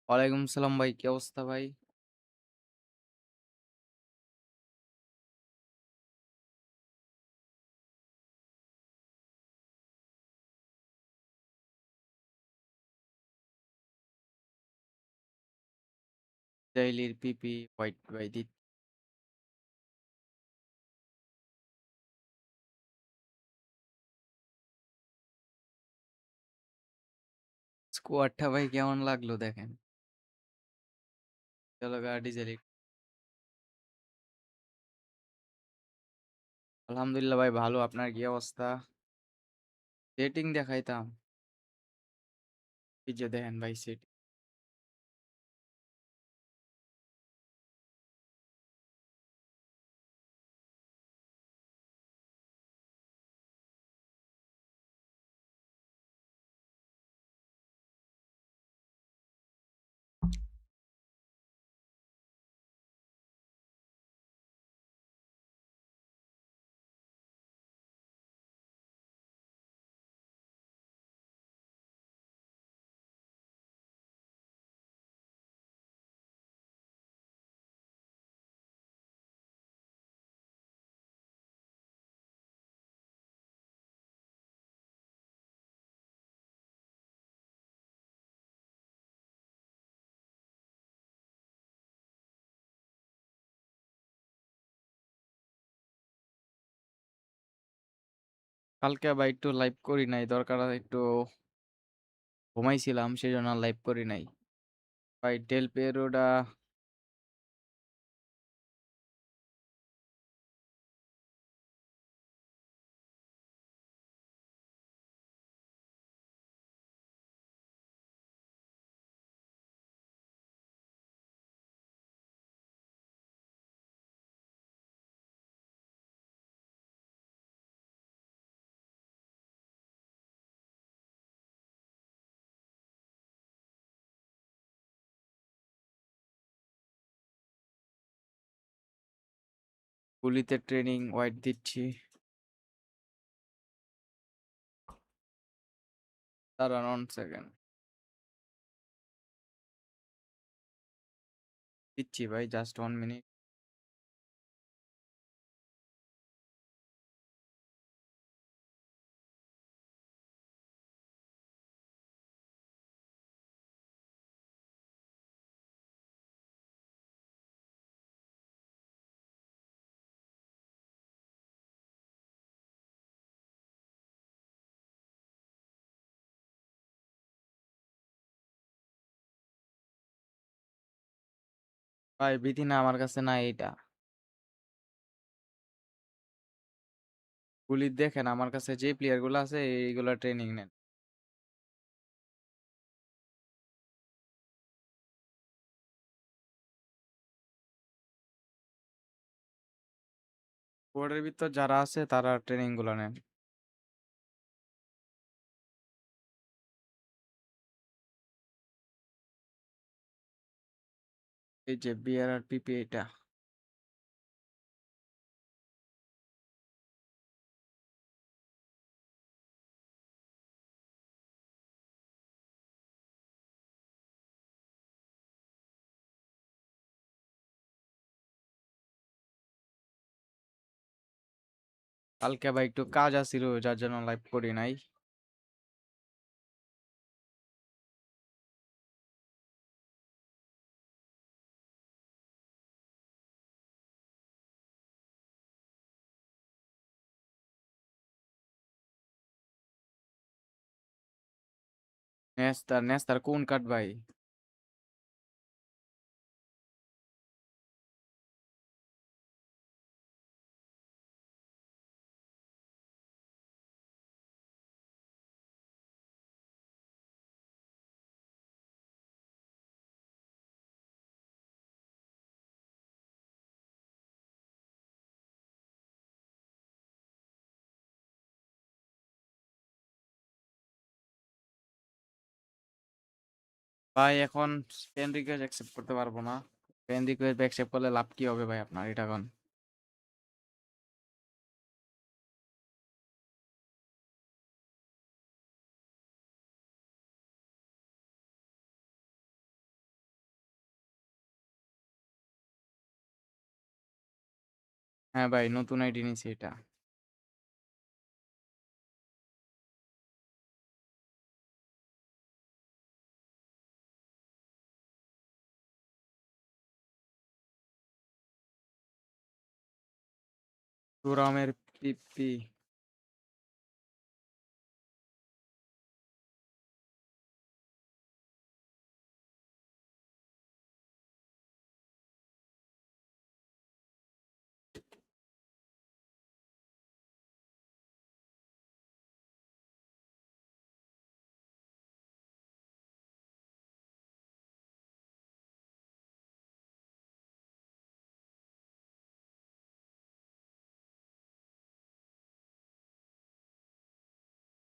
ওয়ালাইকুম সালাম ভাই, কি অবস্থা ভাই? ডেইলির পিপি হোয়াইট ভাই স্কোয়াডটা ভাই কেমন লাগলো দেখেন। চলো গাড়ি জেলি। আলহামদুলিল্লাহ ভাই ভালো, আপনার কি অবস্থা? সেটিং দেখাইতাম। এই যে দেখেন ভাই সেটিং। কালকে ভাই একটু লাইভ করি নাই, দরকার একটু ঘুমাইছিলাম সেই জন্য লাইভ করি নাই। ভাই ডেল পেরোডা গুলিতে ট্রেনিং হোয়াইট দিচ্ছি। দাঁড়ান 1 সেকেন্ড দিচ্ছি ভাই, জাস্ট 1 মিনিট। ভাই বিধি না, আমার কাছে না এইটা। গুলি দেখেন আমার কাছে যে প্লেয়ার গুলো আছে এইগুলা ট্রেনিং নেন। বোর্ডের ভিতর যারা আছে তারা ট্রেনিং গুলো নেন। এই যে বিআর আর পিপি এটা। কালকে ভাই একটু কাজ আছিল যার জন্য লাইভ করি নাই। নেস্তার নেস্তার কোন কার্ড ভাই? ভাই এখন ফ্রেন্ড রিকোয়েস্ট অ্যাকসেপ্ট করতে পারবো না। ফ্রেন্ড রিকোয়েস্ট অ্যাকসেপ্ট করলে লাভ কি হবে ভাই আপনার এটা কোন? হ্যাঁ ভাই, নতুন আইডি নিছি এটা। তুরামের পিপি।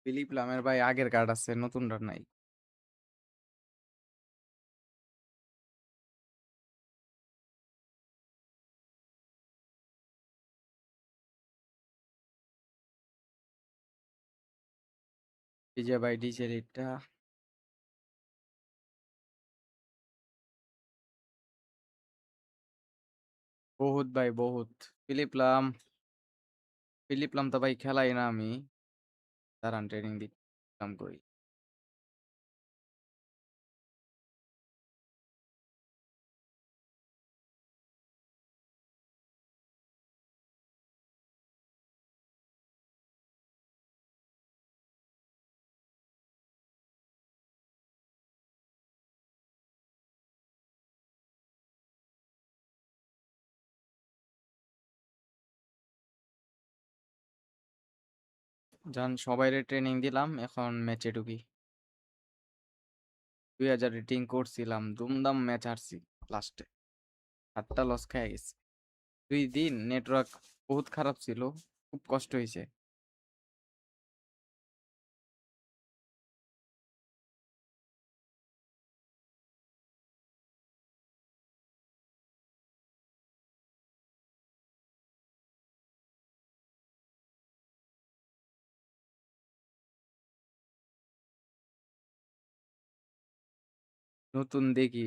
ফিলিপ লামের ভাই আগের কার্ড আছে, নতুনটা নাই। এই যে ভাই ডিজের এটা। বহুত ভাই বহুত। Philipp Lahm. ফিলিপ লাম তো ভাই খেলাই না আমি। দাঁড়ান ট্রেনিং দিতাম কই। যান সবাইরে ট্রেনিং দিলাম, এখন ম্যাচে ঢুকি। 2000 রেটিং করছিলাম, দুমদাম ম্যাচ হারছি লাস্টে। 7টা লস খেয়ে গেছি। 2 দিন নেটওয়ার্ক বহুত খারাপ ছিল, খুব কষ্ট হয়েছে। নতুন দেখি।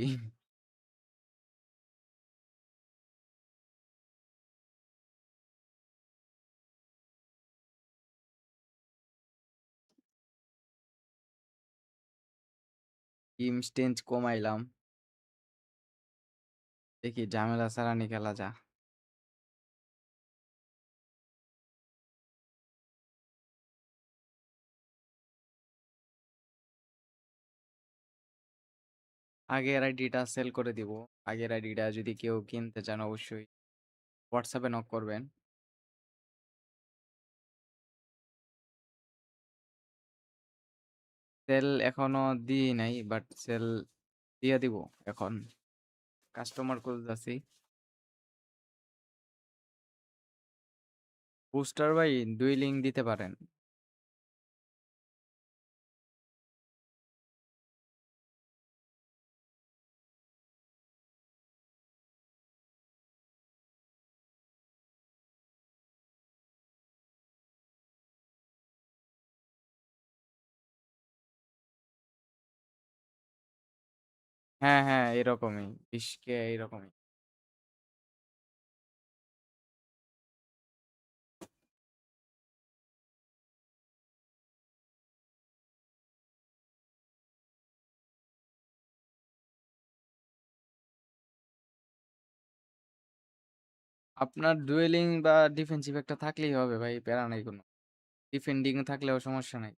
টিম স্টেঞ্জ কমাইলাম, দেখি ঝামেলা সারানি খেলা যা। আগের আইডিটা সেল করে দিব। আগের আইডিটা যদি কেউ কিনতে চান অবশ্যই হোয়াটসঅ্যাপে নক করবেন। সেল এখনো দিই নাই, বাট সেল দিয়ে দিব এখন। কাস্টমার খুঁজতেছি। বুস্টার ভাই 2 লিঙ্ক দিতে পারেন। হ্যাঁ হ্যাঁ, এরকমই 20K এরকমই। আপনার ডুয়েলিং বা ডিফেন্সিভ একটা থাকলেই হবে ভাই, প্যারা নাই কোনো। ডিফেন্ডিং থাকলেও সমস্যা নাই।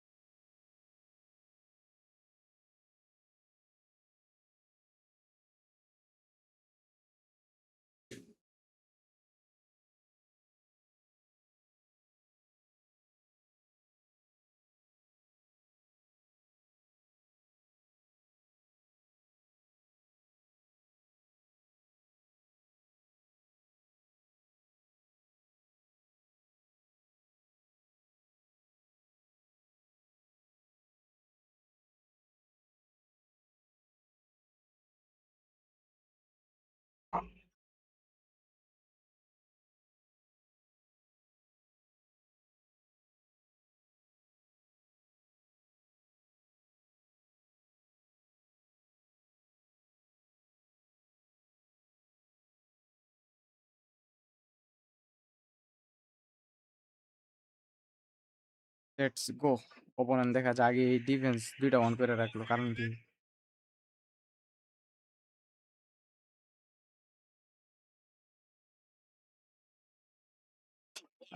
Let's go. অপোনেন্ট দেখা যায় আগে ডিফেন্স দুইটা অন করে রাখলো, কারণ কি?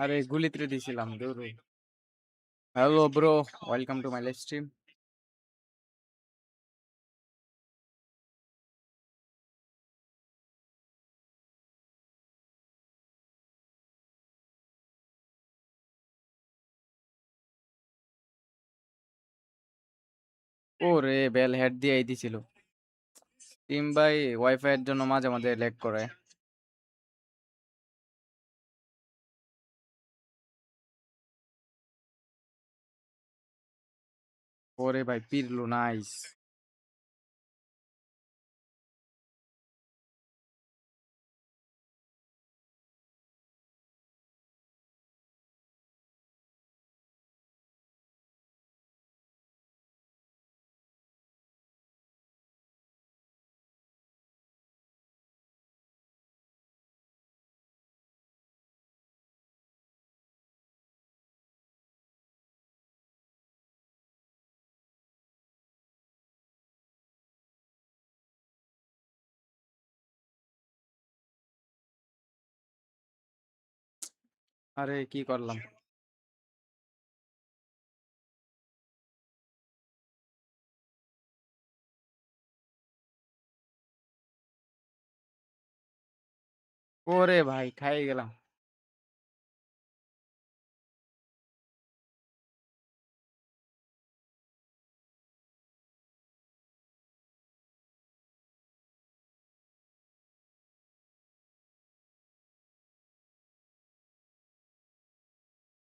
আরে গুলিত্রে দিছিলাম দৌড়ে। Hello bro, welcome to my live stream. ওরে বেল হেড দিয়ে দিছিল। টিম ভাই ওয়াইফাই এর জন্য মাঝে মাঝে ল্যাগ করে। ওরে ভাই পিরলো, নাইস। আরে কি করলাম? ওরে ভাই খাই গেলাম।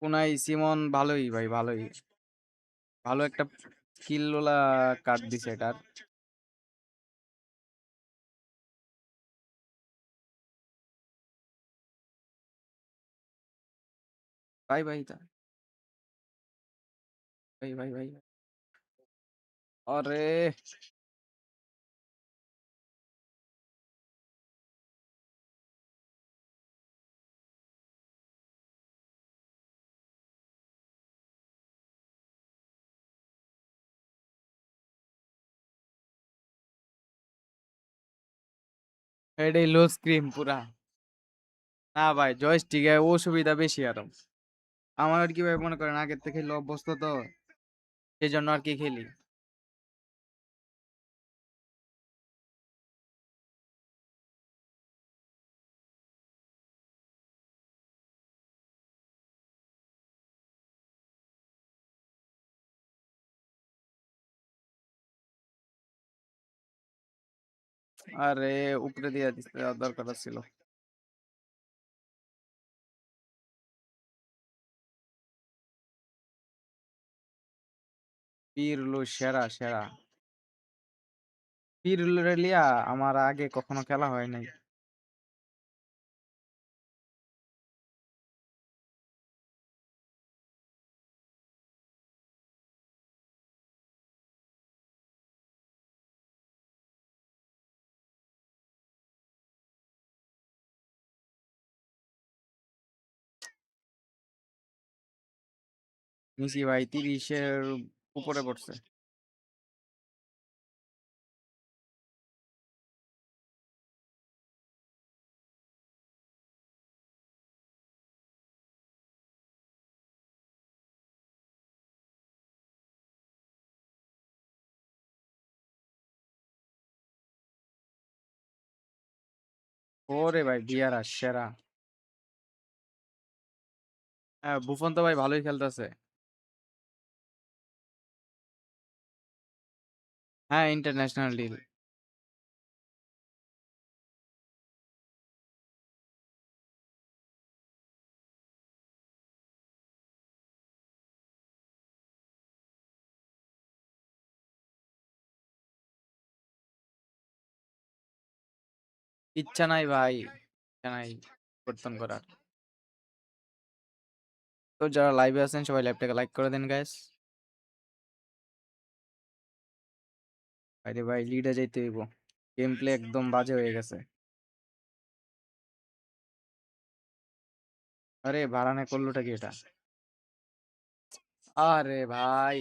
কোনাই সিমন ভালোই ভাই, ভালোই। ভালো একটা কিল্লোলা কাট দিছে এটার। ভাই ভাই ভাই ভাই ভাই। আরে এটাই লো স্ক্রিম পুরা। না ভাই জয়স্টিকে অসুবিধা বেশি আরো। আমার আর কি ভাই মনে করেন আগের থেকে খেলে অভ্যস্ত তো, সেই জন্য আর কি খেলি। আরে উপরে দিয়ে দিতে দেওয়ার দরকার ছিল। পিরলো সেরা সেরা। পিরলো রেলিয়া আমার আগে কখনো খেলা হয় নাই। নিশি ভাই 30-এর উপরে পড়ছে। ওরে ভাই বিয়ারা সেরা। হ্যাঁ বুফন তো ভাই ভালোই খেলতেছে। হ্যাঁ ইন্টারন্যাশনাল ডিল। ইচ্ছা নাই ভাই, ইচ্ছা নাই পরিবর্তন করার। তো যারা লাইভে আছেন সবাই লাইভটাকে লাইক করে দেন গাইস। আরে ভাই লিডে যাইতে হইব, গেম প্লে একদম বাজে হয়ে গেছে। আরে বারানে করলোটা কি এটা? আরে ভাই,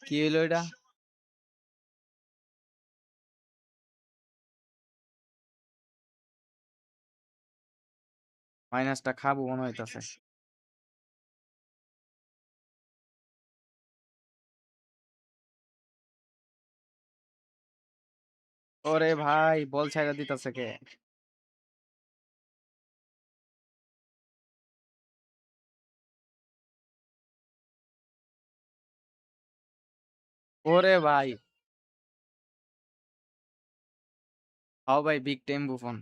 কি হইলো এটা? মাইনাসটা খাবো মনে হইতাছে। ওরে ভাই, বল ছাইড়া দিতাছে কে? ওরে ভাই, হাও ভাই, বিগ টাইম বুফন।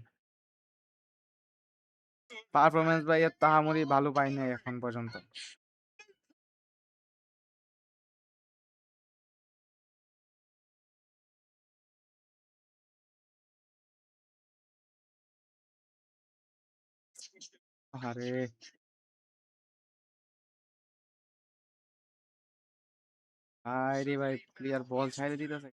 পারফরমেন্স ভাই এর তাহামরি ভালো পাই নাই এখন পর্যন্ত। আরে ভাই রে ভাই, প্লেয়ার বল ছাইড়া দিতাছে।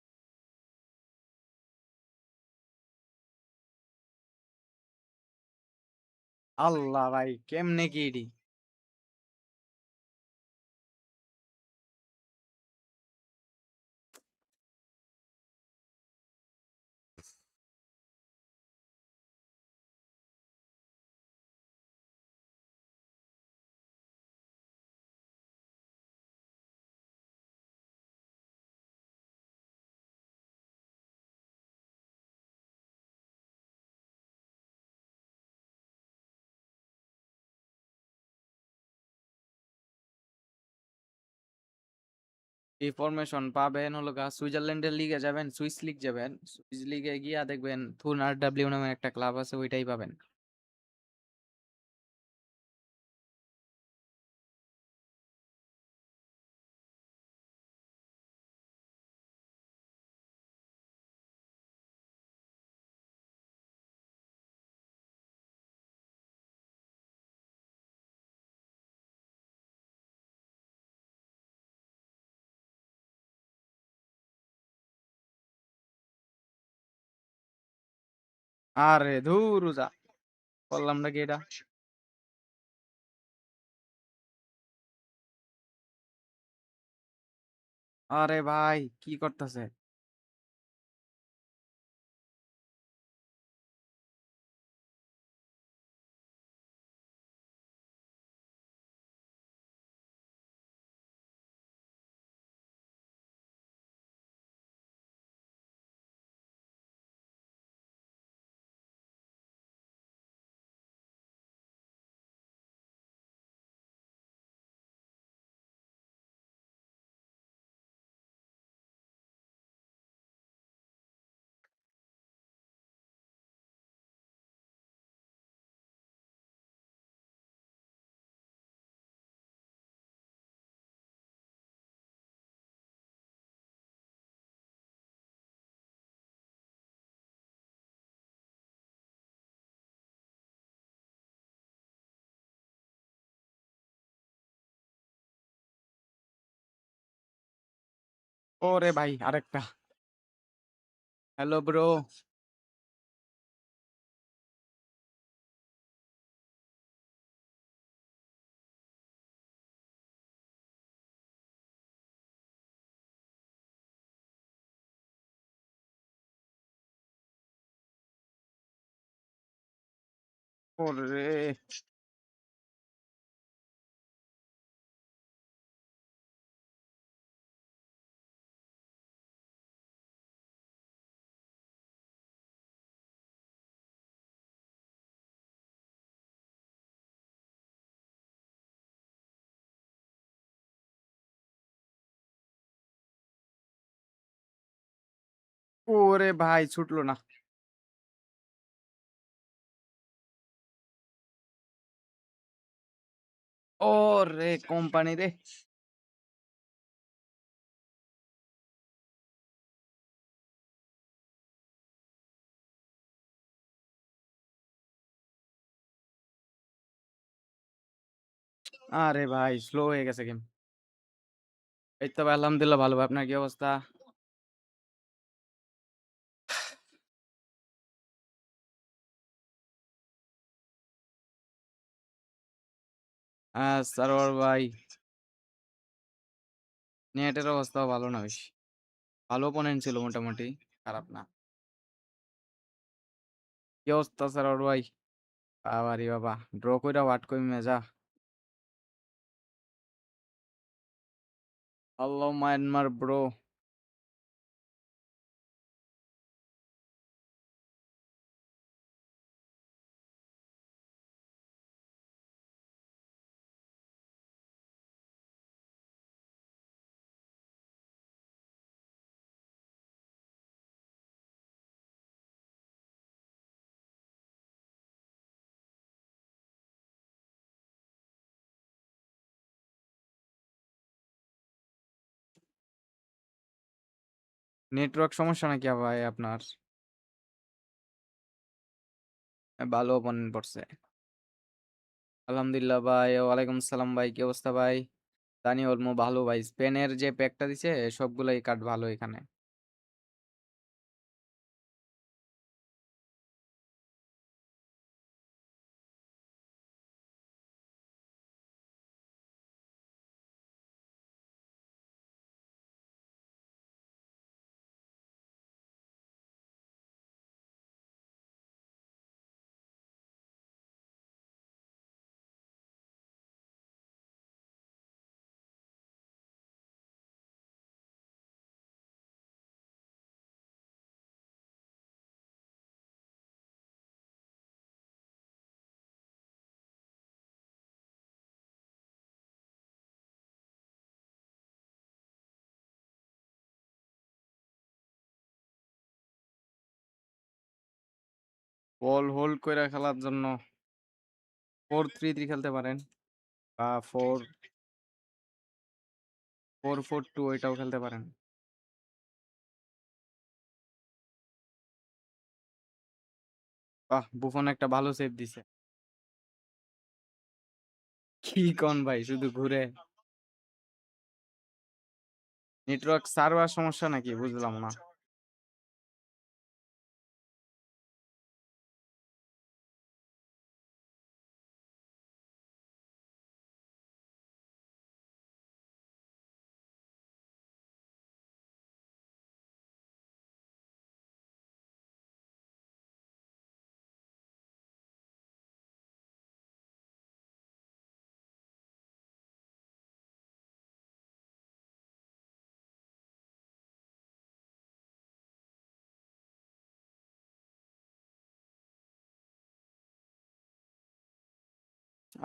আল্লাহ ভাই, কেমনে কি এডি? ইনফরমেশন পাবেন হলো গা সুইজারল্যান্ডের লিগে যাবেন, সুইস লিগ যাবেন, সুইস লিগে গিয়া দেখবেন থুন আর ডাব্লিউ নামে একটা ক্লাব আছে, ওইটাই পাবেন। আরে ধুরু যা, বললাম নাকি এটা? আরে ভাই, কি করতেছে? ওরে ভাই, আরেকটা। Hello bro. ওরে, ওরে ভাই, ছুটলো না। ওরে কোম্পানি রে। আরে ভাই, স্লো হয়ে গেছে গেম। এই তো ভাই, আলহামদুলিল্লাহ ভালো ভাই, আপনার কি অবস্থা? সারোয়ার ভাই, নেটের অবস্থাও ভালো না বেশি। ভালো ওপোনেন্ট ছিল মোটামুটি, খারাপ না। কি অবস্থা সারোয়ার ভাই? বাবারি বাবা, ড্র কইরা ওয়াট কই মেজা। আল্লাহ মায়ানমার ব্রো। নেটওয়ার্ক সমস্যা নাকি ভাই আপনার? ভালো ওপোনেন্ট পড়ছে। আলহামদুলিল্লাহ ভাই, ওয়ালাইকুম সালাম ভাই, কি অবস্থা ভাই? দানি ওলমো ভালো ভাই, স্পেনের যে প্যাকটা দিছে সবগুলাই কার্ড ভালো এখানে। বল হোল্ড করে খেলার জন্য 4-3-3 খেলতে পারেন, বা 4-4-2 ওইটাও খেলতে পারেন। বাহ, বুফন একটা ভালো সেভ দিছে। কি কোন ভাই, শুধু ঘুরে। নেটওয়ার্ক সার্ভার সমস্যা নাকি বুঝলাম না।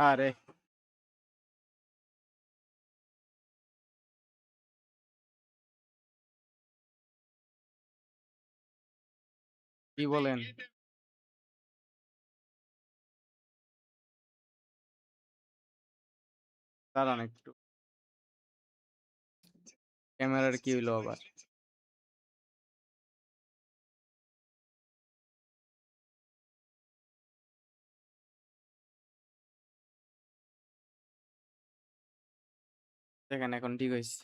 আরে কি বলেন? দাঁড়ান একটু, ক্যামেরার কি হইলো আবার? দেখেন এখন ঠিক হয়েছে।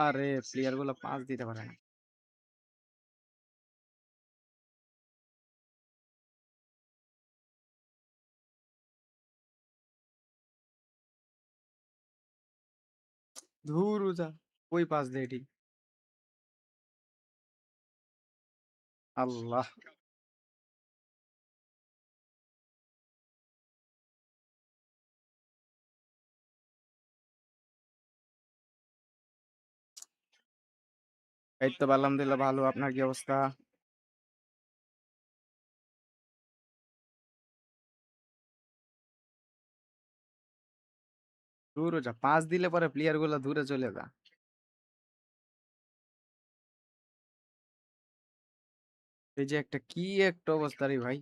আরে প্লেয়ার গুলো পাস দিতে পারে না। ধুর যা, ওই পাস দেয় ঠিক। আল্লাহ, এই তো আলহামদুলিল্লাহ ভালো, আপনার কি অবস্থা? দূর যা, পাস দিলে পরে প্লেয়ার গুলো দূরে চলে যা। এই যে একটা কি একটা অবস্থা রে ভাই।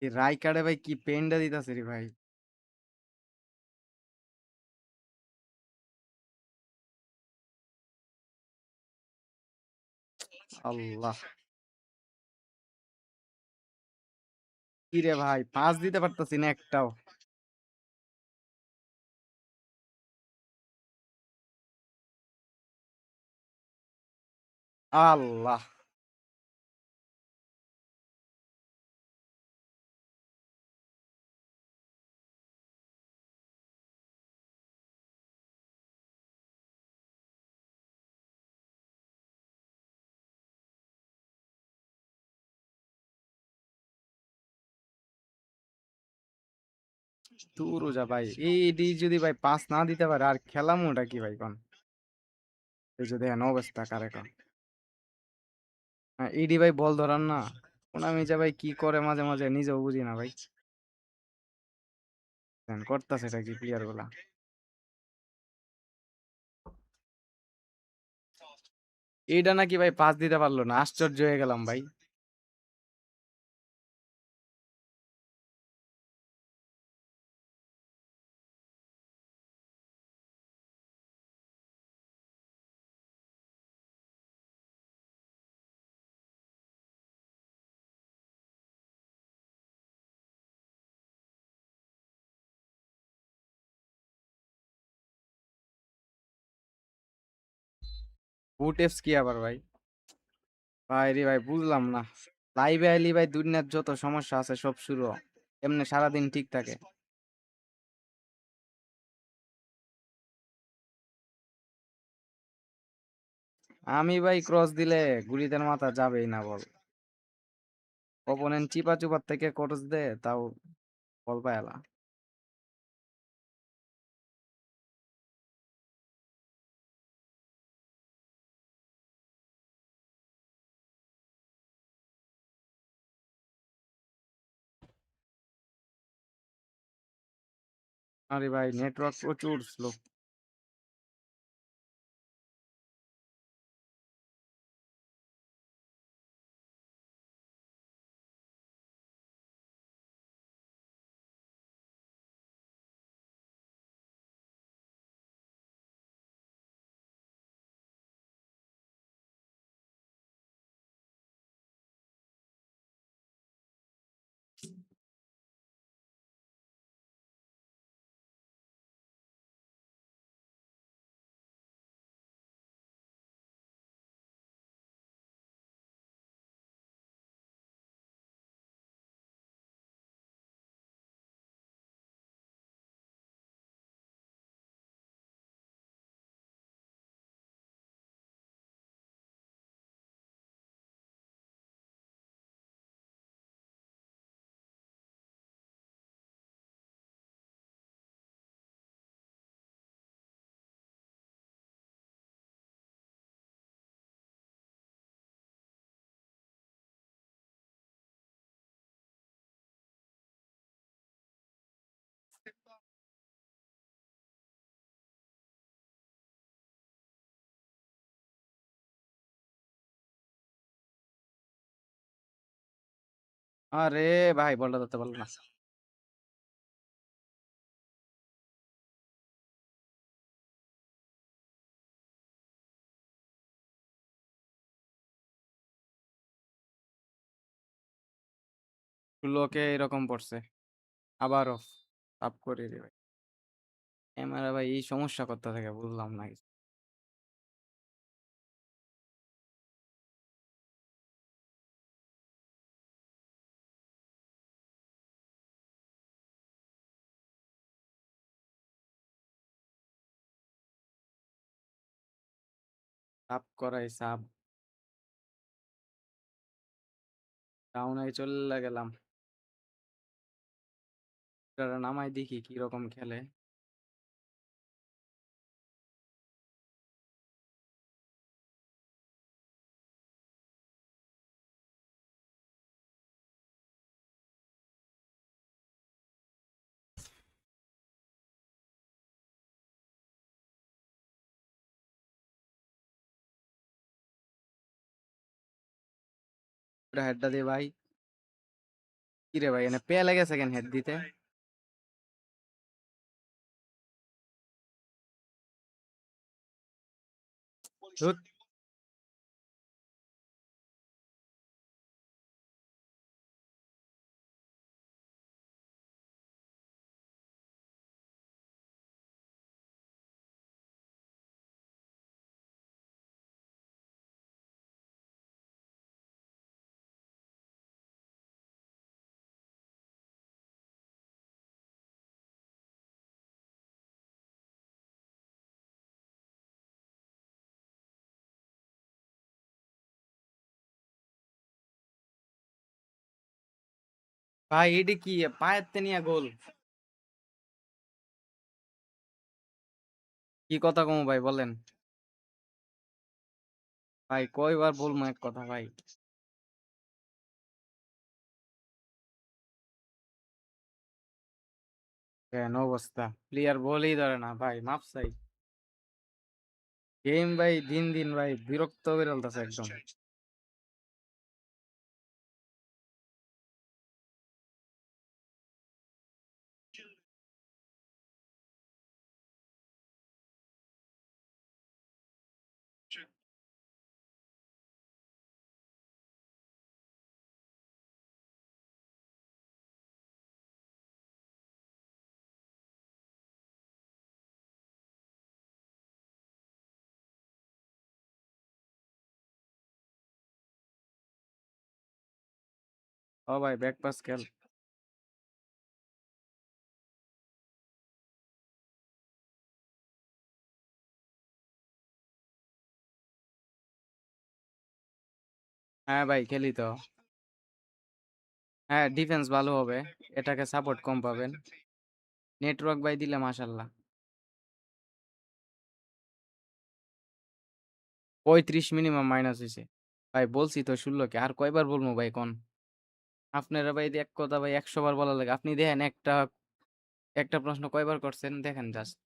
এই রাইকারে ভাই কি পেনটা দিতেছে রে ভাই। আল্লাহ, কি রে ভাই, পাস দিতে পারতাছি না একটাও। আল্লাহ, তুরু যা ভাই, এই যদি ভাই পাস না দিতে পারে আর খেলাম ওটা কি ভাই কোন। এই যদি এন অবস্থা কারে কোন। হ্যাঁ, ইডি ভাই বল ধরান না। আমি যা ভাই কি করে মাঝে মাঝে নিজেও বুঝি না ভাই। করতেছে এটা কি প্লেয়ার গুলা। এইটা নাকি ভাই পাস দিতে পারলো না, আশ্চর্য হয়ে গেলাম ভাই। বুটেপস কি আবার ভাই। ভাই রে ভাই বুঝলাম না। লাইভে আইলি ভাই দুনিয়ার যত সমস্যা আছে সব শুরু হয়। এমনি সারাদিন ঠিক থাকে। আমি ভাই ক্রস দিলে গুলিদের মাথা যাবেই না বল। অপোনেন্ট চিপা চুপার থেকে ক্রস দে তাও বল পায়লা। আরে ভাই নেটওয়ার্ক প্রচুর স্লো। আরে ভাই বলটা ধরতে পারলো না। লোকে এরকম পড়ছে। আবারও আপ করে রে ভাই। ক্যামেরা ভাই এই সমস্যা করতে থাকে বুঝলাম না কিছু। সাব করাই সাব। ডাউনে চলে গেলাম। এটারে নামাই দেখি কি রকম খেলে। হেডটা দিয়ে ভাই। কি রে ভাই এনে পেয়ে লেগেছে কেন হেড দিতে? ধুৎ, ভাই এটি কি পায়েতে নিয়ে গোল? কি কথা কম ভাই বলেন? ভাই কয়বার বলবো এক কথা ভাই? কেন অবস্থা, প্লেয়ার বলেই ধরে না ভাই, মাপ চাই। গেম ভাই দিন দিন ভাই বিরক্ত বেরোলতেছে একদম। ও ভাই ব্যাক পাস খেল। হ্যাঁ ভাই খেলি তো। হ্যাঁ ডিফেন্স ভালো হবে, এটাকে সাপোর্ট কম পাবেন। নেটওয়ার্ক ভাই দিলে মাশাল্লাহ। 35 মিনিমাম মাইনাস হয়েছে। ভাই বলছি তো 16কে, আর কয়বার বলবো ভাই কোন? আপনারা ভাই এক কথা ভাই 100 বার বলা লাগে। আপনি দেখেন একটা একটা প্রশ্ন কয়বার করছেন দেখেন জাস্ট।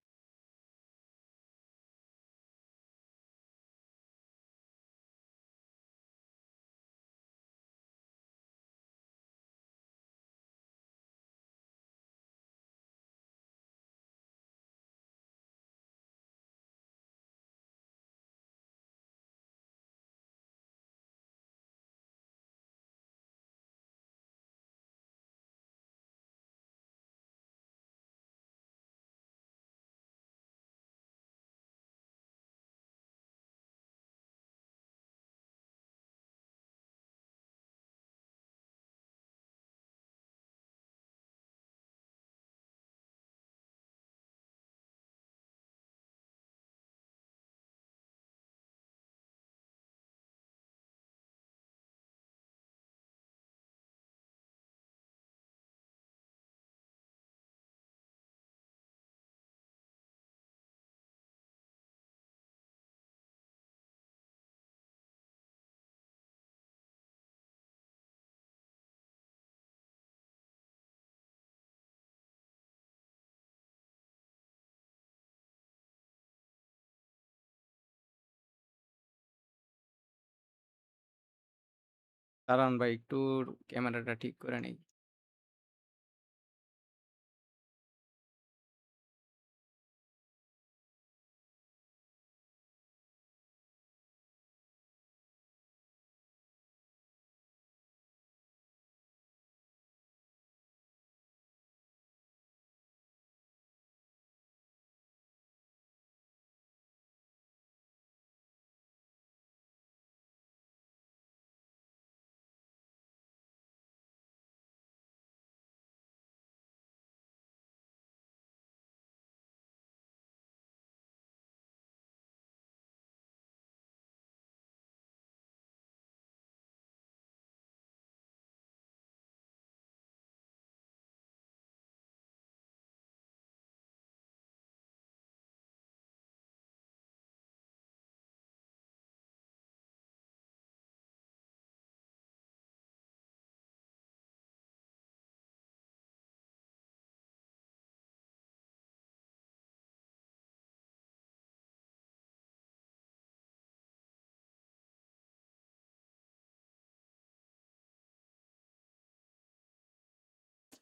দাঁড়ান ভাই একটু ক্যামেরাটা ঠিক করে নেই।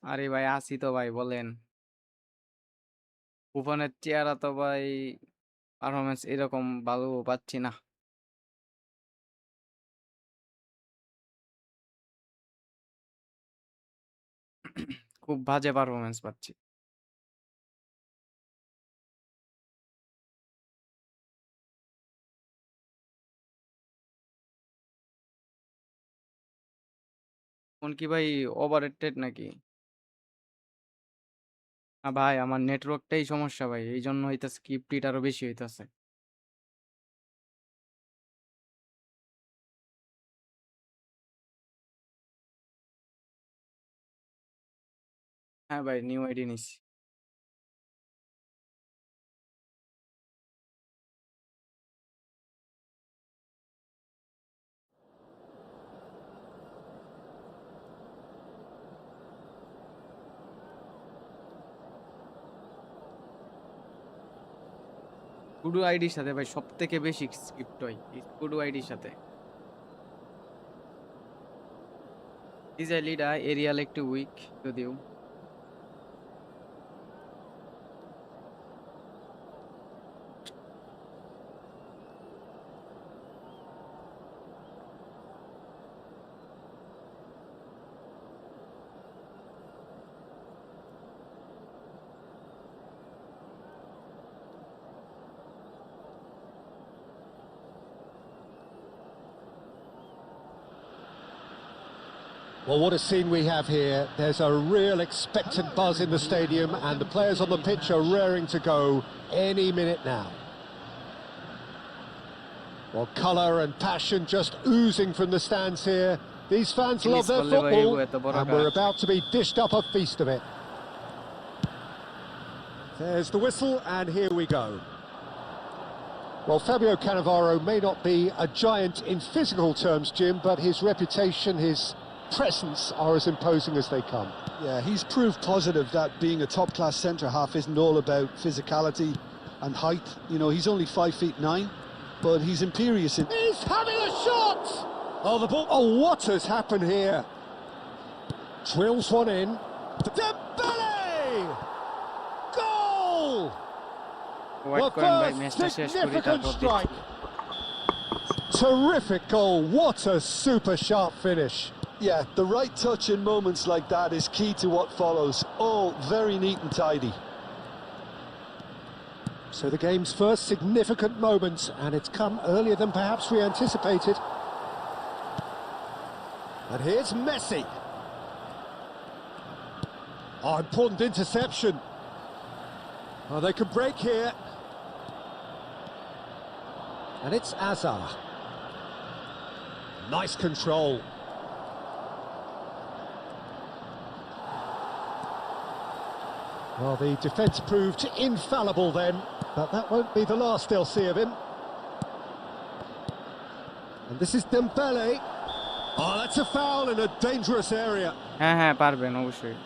আরে ভাই আসি তো ভাই বলেন। বুফনের চেহারা তো ভাই পারফরমেন্স এরকম ভালো পাচ্ছি না। খুব বাজে পারফরমেন্স পাচ্ছি। কোন কি ভাই ওভাররেটেড নাকি? না ভাই আমার নেটওয়ার্কটাই সমস্যা ভাই, এই জন্য হইতাছে স্কিপ আরো বেশি হইতাছে। হ্যাঁ ভাই নিউ আইডি নিছি। স্কুডু আইডির সাথে ভাই সব থেকে বেশি স্ক্রিপ্ট হয় এই স্কুডু আইডির সাথে। ইজালিডা এরিয়াল একটু উইক যদিও। Well, what a scene we have here. There's a real expectant buzz in the stadium and the players on the pitch are raring to go any minute now. Well, colour and passion just oozing from the stands here. These fans love their football and we're about to be dished up a feast of it. There's the whistle and here we go. Well, Fabio Cannavaro may not be a giant in physical terms, Jim, but his reputation, his presence are as imposing as they come. Yeah, he's proved positive that being a top-class centre-half isn't all about physicality and height. You know, he's only 5'9", but he's imperious in... He's having a shot! Oh, the ball... Oh, what has happened here? Drills one in. Dembele! Goal! The first significant strike. Terrific goal. What a super sharp finish. Yeah, the right touch in moments like that is key to what follows. All very neat and tidy. So the game's first significant moment, and it's come earlier than perhaps we anticipated. And here's Messi. Oh, important interception. Oh, they could break here. And it's Azar. Nice control. Well, the defence proved infallible then, but that won't be the last they'll see of him. And this is Dembele. Oh, that's a foul in a dangerous area. হ্যাঁ পারবেন অবশ্যই।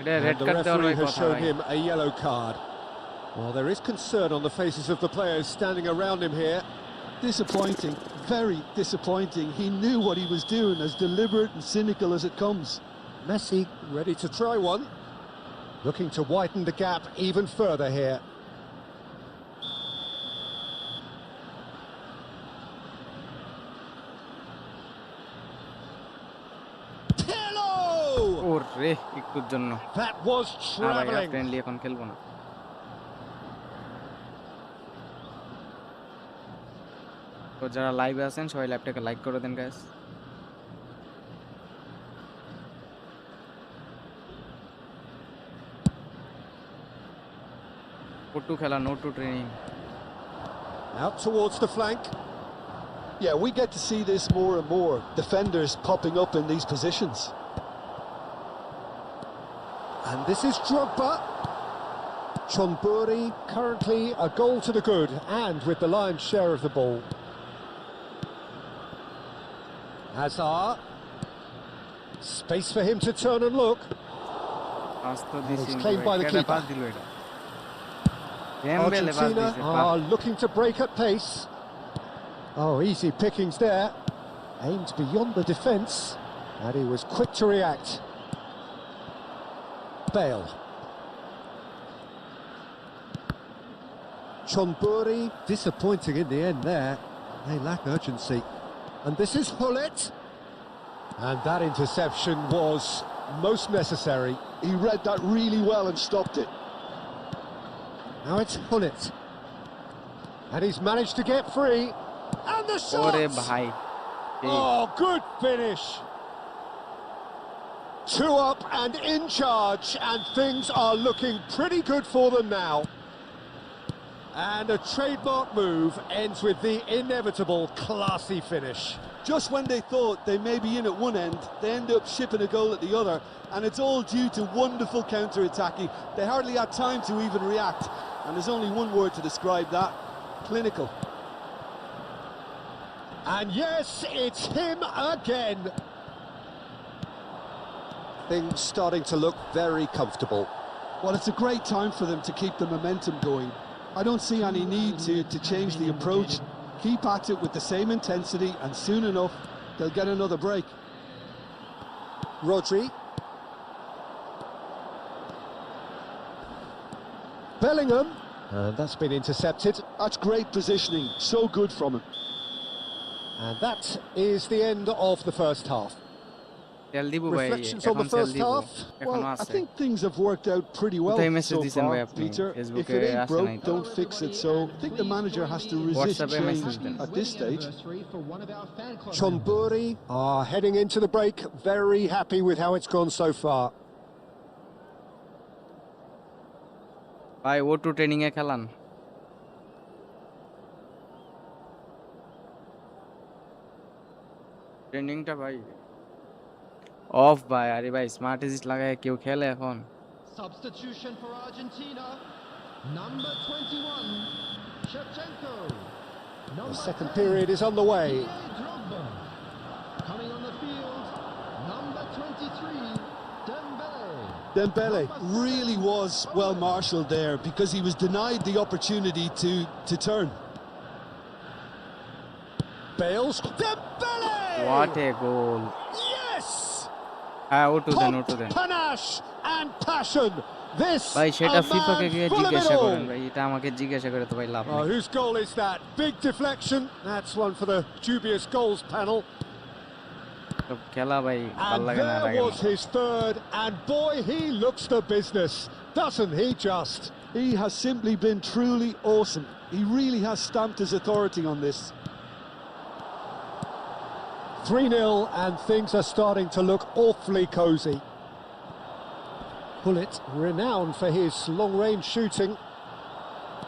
এটা And red the card দেওয়ার referee has কথা shown ভাই। him a yellow card. Well, there is concern on the faces of the players standing around him here. Disappointing, very disappointing. He knew what he was doing, as deliberate and cynical as it comes. Messi ready to try one. Looking to widen the gap even further here. ওরে একটুর জন্য। That was না ভাই travelling. Friendly এখন খেলবো না। তো যারা লাইভে আছেন সবাই লাইভটাকে লাইক করে দেন গাইস। পটু খেলা no to training. Out towards the flank. Yeah, we get to see this more and more. Defenders popping up in these positions. And this is Drogba. Chonburi currently a goal to the good and with the lion's share of the ball. Hazard. Space for him to turn and look. It's claimed by the keeper. Argentina are looking to break at pace. Oh, easy pickings there. Aimed beyond the defence. And he was quick to react. Bale. Chonburi, disappointing in the end there. They lack urgency. And this is Hullet. And that interception was most necessary. He read that really well and stopped it. Now it's Hullet. And he's managed to get free. And the shot! Ore bhai. Oh, good finish. 2 up and in charge, and things are looking pretty good for them now. And a trademark move ends with the inevitable classy finish. Just when they thought they may be in at one end, they end up shipping a goal at the other, and it's all due to wonderful counter-attacking. They hardly had time to even react, and there's only one word to describe that: clinical. And yes, it's him again. Things starting to look very comfortable. Well, it's a great time for them to keep the momentum going. I don't see any need to change the approach. Keep at it with the same intensity, and soon enough, they'll get another break. Rodri. Bellingham. And that's been intercepted. That's great positioning, so good from him. And that is the end of the first half. তেল দিব ভাই Reflections on এখন the তেল first দিব half? এখনো Well, I আছে think things have worked out pretty well কোথায় message so দিছেন ভাই far, আপনি Peter. If ফেসবুকে it ain't আসে নাই broke, don't fix it. So I think the manager has to resist হোয়াটসঅ্যাপে change মেসেজ দেন at this stage. Chonburi are heading into the break, very happy with how it's gone so far. ভাই ও to training এ খেলান ট্রেনিংটা ভাই of ভাই আরে ভাই smart aegis লাগায় কেউ খেলে এখন Substitution for Argentina. Number 21, Shevchenko. The second period is on the way. Drogba. Coming on the field, number 23, Dembele. Dembele really was well marshalled there because he was denied the opportunity to turn. Bales. Dembele! What a goal. Yes! হ্যাঁ ও টু দেন ও টু দেন Panache and passion. This ভাই সেটা a ফিফাকে man গিয়ে full of it জিজ্ঞাসা all. করেন ভাই এটা আমাকে জিজ্ঞাসা করে তো ভাই লাভ Oh, নেই whose goal is that? Big deflection. That's one for the dubious goals panel. তো খেলা ভাই ভাল And লাগে না there লাগে was his third, and boy, he looks the business, doesn't he just? He has simply been truly awesome. He really has stamped his authority on this. 3-0, and things are starting to look awfully cosy. Hullet, renowned for his long-range shooting.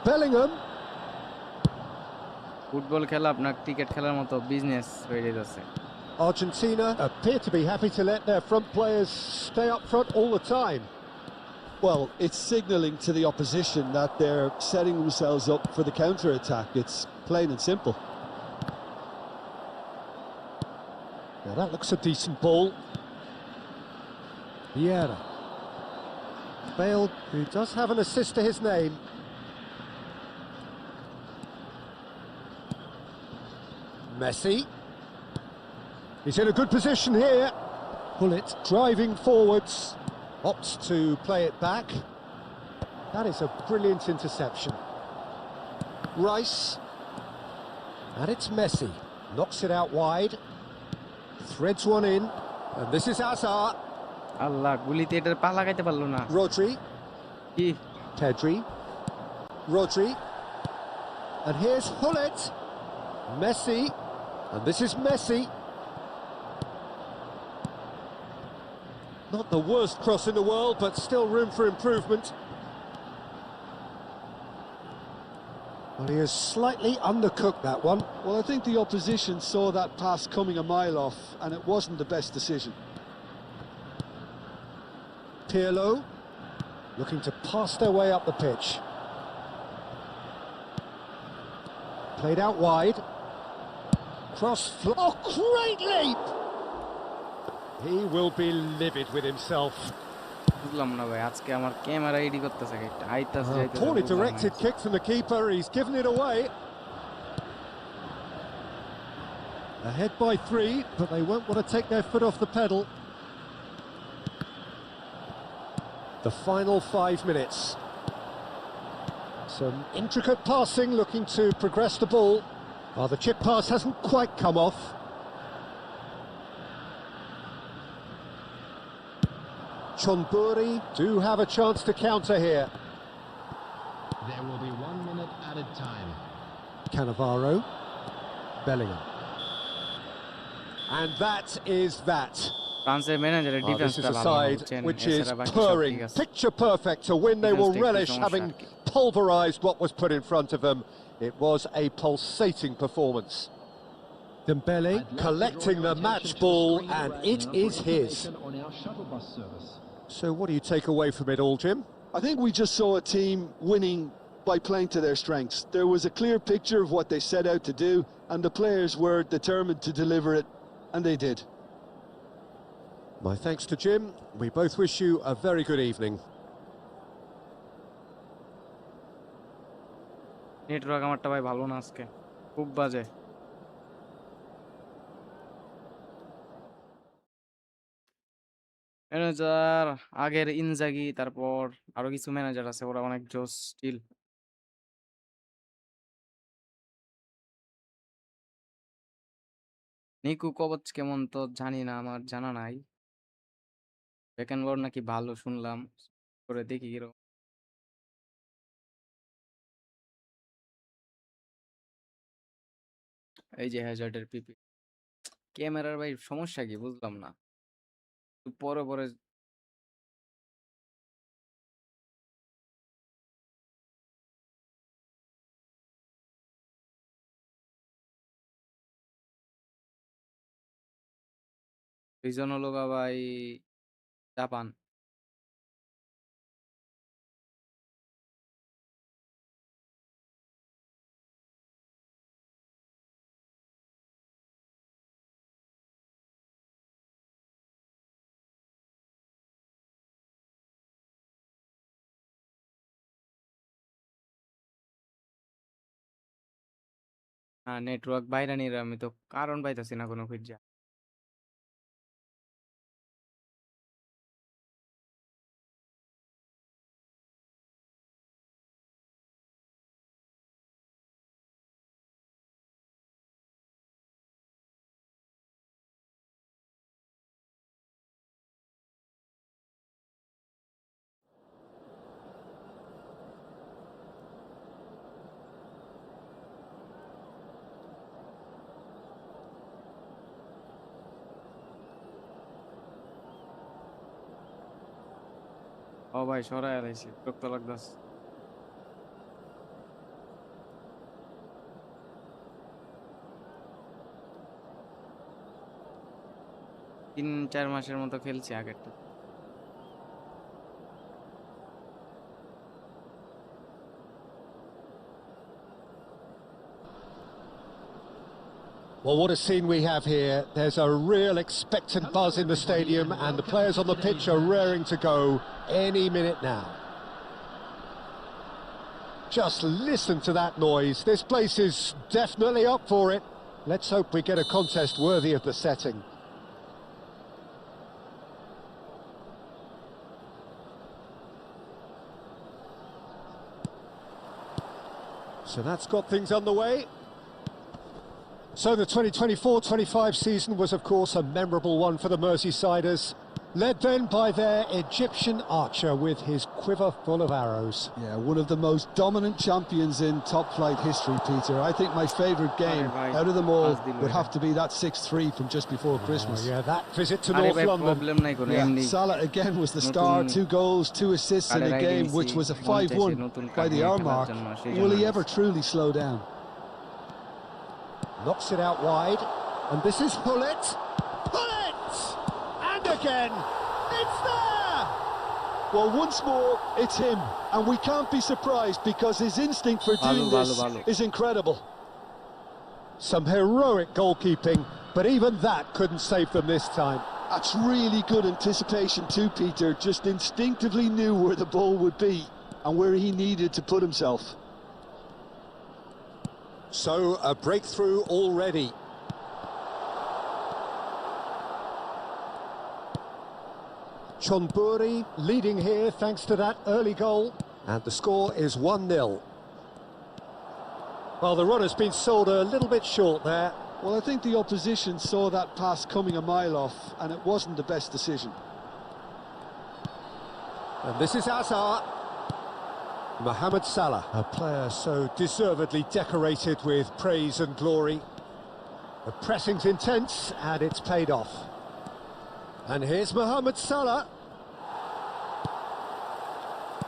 Bellingham. Football খেলা আপনার cricket খেলার মতো business হয়ে যাচ্ছে Argentina appear to be happy to let their front players stay up front all the time. Well, it's signalling to the opposition that they're setting themselves up for the counter-attack. It's plain and simple. Now that looks a decent ball. Vieira. Bale, who does have an assist to his name. Messi. He's in a good position here. Hullet driving forwards. Opts to play it back. That is a brilliant interception. Rice. And it's Messi. Knocks it out wide. Threads one in. And this is Hazard. আল্লাহ গুলিতে এটার পা লাগাইতে পারলো না Rodri. কি Pedri. Rodri. And here's Hullet. Messi. And this is Messi. Not the worst cross in the world, but still room for improvement. Well, he has slightly undercooked that one. Well, I think the opposition saw that pass coming a mile off, and it wasn't the best decision. Pirlo looking to pass their way up the pitch. Played out wide. Cross. Oh, great leap! He will be livid with himself. বুঝলাম না ভাই আজকে আমার camera এডি করতেছে একটা আইতাছে যাইতাছে Poorly বুঝলাম না। directed kick from the keeper. He's given it away. Ahead by 3, but they won't want to take their foot off the pedal. The final 5 minutes. Some intricate passing, looking to progress the ball. Oh, the chip pass hasn't quite come off. Chonburi do have a chance to counter here. There will be 1 minute added time. Cannavaro. Bellingham. And that is that. ফ্রান্সের ম্যানেজারের This ডিফেন্সটা is a ভালো না side বুঝছেন which is এছাড়া বাকি সব ঠিক purring, আছে picture perfect, a win they will Defense relish, takes the having সমস্যা pulverised what was put in front of them. It was a pulsating performance. Dembele collecting the match ball, and it is his. On our shuttle bus service. So what do you take away from it all, Jim? I think we just saw a team winning by playing to their strengths. There was a clear picture of what they set out to do, and the players were determined to deliver it, and they did. My thanks to Jim. We both wish you a very good evening. Network আমারটা ভাই ভালো না আজকে খুব বাজে manager আগের Inzaghi তারপর আরো কিছু ম্যানেজার আছে ওরা অনেক জোস স্টিল নিকু কবচ কেমন তো জানি না আমার জানা নাই বেকেনবাউর নাকি ভালো শুনলাম করে দেখি কিরকম এই যে হ্যাজার্ডের পিপি ক্যামেরার ভাই সমস্যা কি বুঝলাম না পরে পরে রিজন হলো গা ভাই জাপান হ্যাঁ নেটওয়ার্ক বাইরে নিয়ে আমি তো কারণ পাইতাছি না কোনো খুঁজা ও ভাই সরাই আলাইছি বিরক্ত লাগতাছে 3-4 মাসের মতো খেলছি আগেরটা Well, what a scene we have here. There's a real expectant buzz in the stadium, and the players on the pitch are raring to go any minute now. Just listen to that noise. This place is definitely up for it. Let's hope we get a contest worthy of the setting. So that's got things underway. So the 2024-25 season was, of course, a memorable one for the Merseysiders, led then by their Egyptian archer with his quiver full of arrows. Yeah, one of the most dominant champions in top-flight history, Peter. I think my favourite game out of them all would have to be that 6-3 from just before Christmas. Yeah, that visit to North London. Yeah, Salah again was the star, 2 goals, 2 assists in a game which was a 5-1 by the hour mark. Will he ever truly slow down? Knocks it out wide, and this is Hullet. Hullet! And again, it's there! Well, once more, it's him, and we can't be surprised because his instinct for doing this is incredible. Some heroic goalkeeping, but even that couldn't save them this time. That's really good anticipation too, Peter. Just instinctively knew where the ball would be and where he needed to put himself. So, a breakthrough already. Chonburi leading here thanks to that early goal, and the score is 1-0. Well, the run has been sold a little bit short there. Well, I think the opposition saw that pass coming a mile off, and it wasn't the best decision. And this is Azar. Mohamed Salah, a player so deservedly decorated with praise and glory. The pressing's intense, and it's paid off. And here's Mohamed Salah.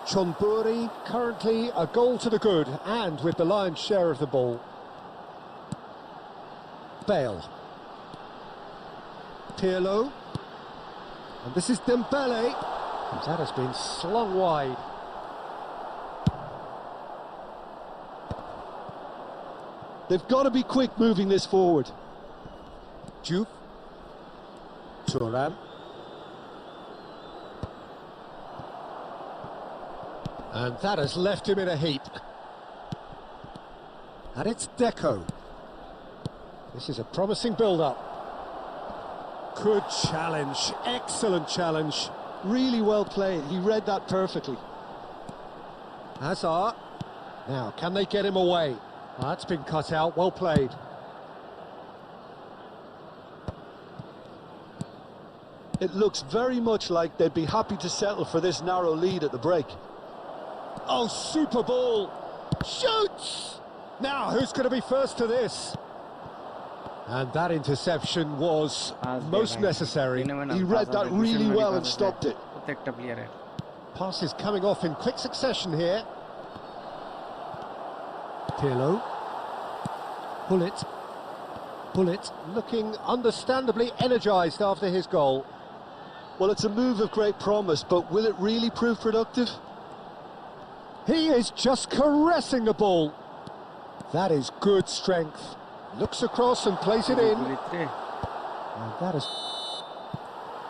Chonburi, currently a goal to the good, and with the lion's share of the ball. Bale. Pirlo. And this is Dembele. And that has been slung wide. They've got to be quick moving this forward. Juve. Thuram. And that has left him in a heap. And it's Deco. This is a promising build-up. Good challenge, excellent challenge. Really well played, he read that perfectly. Hazard. Now, can they get him away? That's been cut out, well played. It looks very much like they'd be happy to settle for this narrow lead at the break. Oh, super ball! Shoots! Now, who's going to be first to this? And that interception was most necessary. He read that really well and stopped it. Pass is coming off in quick succession here. Pirlo. Bullet looking understandably energised after his goal. Well, it's a move of great promise, but will it really prove productive? He is just caressing the ball. That is good strength. Looks across and plays it in.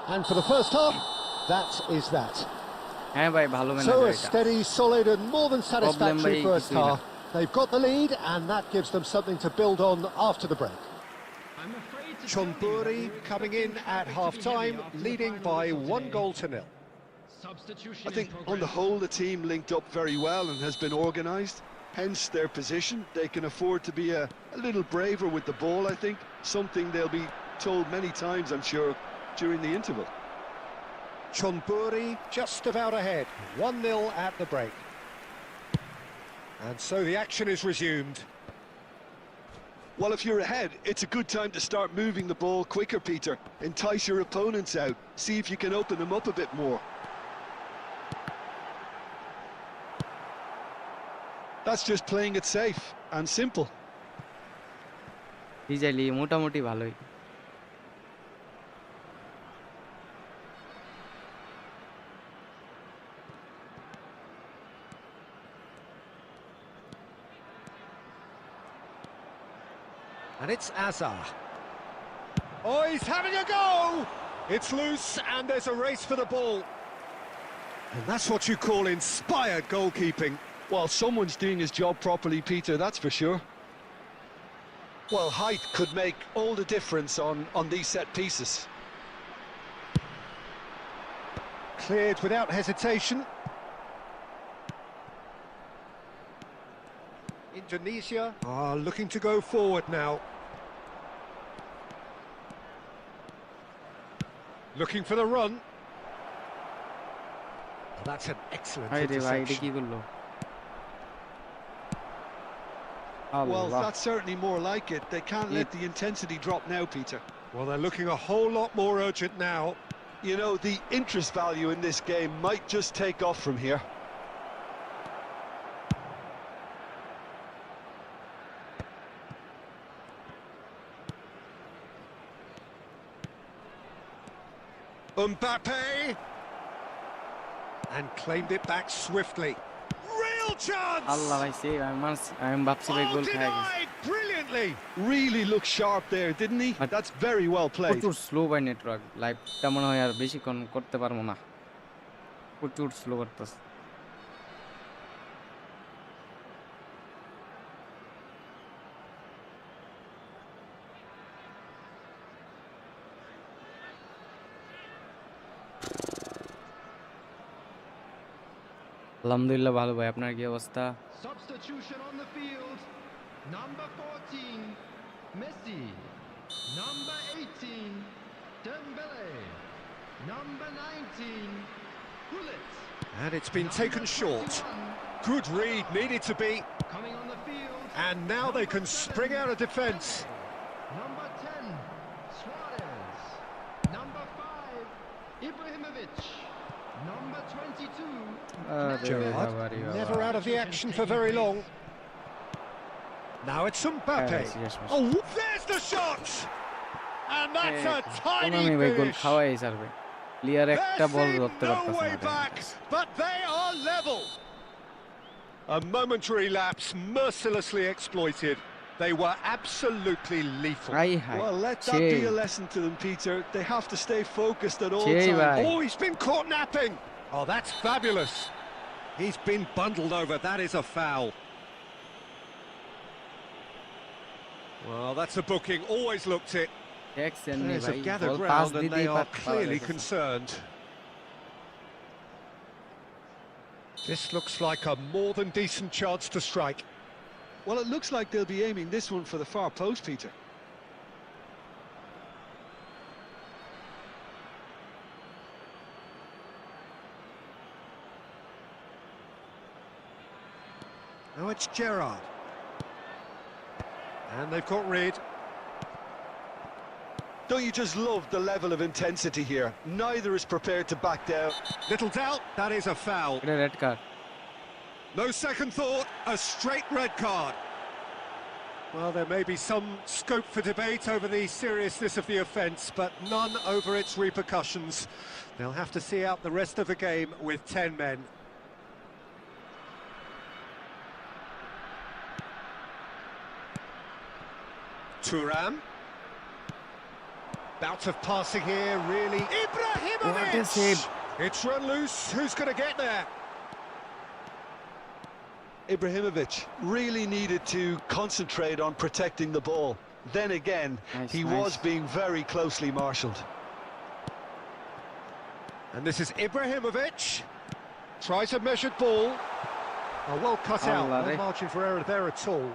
And for the first half, that is that. So a steady, solid and more than satisfactory first half. They've got the lead and that gives them something to build on after the break. Chonburi coming in at half-time, leading by 1-0. I think on the whole the team linked up very well and has been organised. Hence their position. They can afford to be a little braver with the ball, I think. Something they'll be told many times, I'm sure, during the interval. Chonburi just about ahead, 1-0 at the break. And so the action is resumed. Well, if you're ahead, it's a good time to start moving the ball quicker, Peter. Entice your opponents out. See if you can open them up a bit more. That's just playing it safe and simple. মোটামুটি ভালোই। And it's Azar. Oh, he's having a go! It's loose and there's a race for the ball. And that's what you call inspired goalkeeping. Well, someone's doing his job properly, Peter, that's for sure. Well, height could make all the difference on these set pieces. Cleared without hesitation. Indonesia are looking to go forward now. Looking for the run. That's an excellent interception. Well, that's certainly more like it. They can't let the intensity drop now, Peter. Well, they're looking a whole lot more urgent now. You know, the interest value in this game might just take off from here. Mbappe! And claimed it back swiftly. Real chance! Allah bhai save, I'm Bapsi bhai goal khaya denied brilliantly! Really looked sharp there, didn't he? That's very well played. প্রচুর slow by network লাইভটা মনে হয় আর বেশিক্ষণ করতে পারবো না, প্রচুর slow করতেছে। আলহামদুলিল্লাহ ভালো ভাই, আপনার কি অবস্থা? Substitution on the field. Number 14, Messi. Number 18, Dembele. Number 19, Gullit. And it's been taken Number short. 21, Good read, needed to be. coming on the field. And now they can Number spring 7, out of defence. Number 10, Suarez. Number 5, Ibrahimovic. Number 22, আরে Gerrard, বাবারে বাবা। never out of the action for very long. Now it's Mbappe. yes, yes. Oh, there's the shot! And that's a tiny আমি ভাই গোল finish. খাওয়াই ছাড়বে। Player একটা There ball seemed ধরতে no পারতেছে way না back, but they are level. A momentary lapse mercilessly exploited. They were absolutely lethal. High high Well, let that be a lesson to them, Peter. They have to stay focused at all Che, times. bhai. Oh, he's been caught napping. Oh, that's fabulous. He's been bundled over. That is a foul. Well, that's a booking. Always looked it. দেখছেন নি Players ভাই, have gathered ball pass round and দিতেই they are পারা clearly গেছে। concerned. This looks like a more than decent chance to strike. Well, it looks like they'll be aiming this one for the far post, Peter. Now it's Gerrard. And they've got rid. Don't you just love the level of intensity here? Neither is prepared to back down. Little doubt, that is a foul. এটা red card. No second thought, a straight red card. Well, there may be some scope for debate over the seriousness of the offence, but none over its repercussions. They'll have to see out the rest of the game with 10 men. Thuram. Bout of passing here, really. Ibrahimovic! What a save. It's run loose, who's going to get there? Ibrahimovic really needed to concentrate on protecting the ball. Then again, Nice, he nice. was being very closely marshalled. And this is Ibrahimovic. Tries a measured ball. Oh, well cut out, Allah, no eh? margin for error there at all.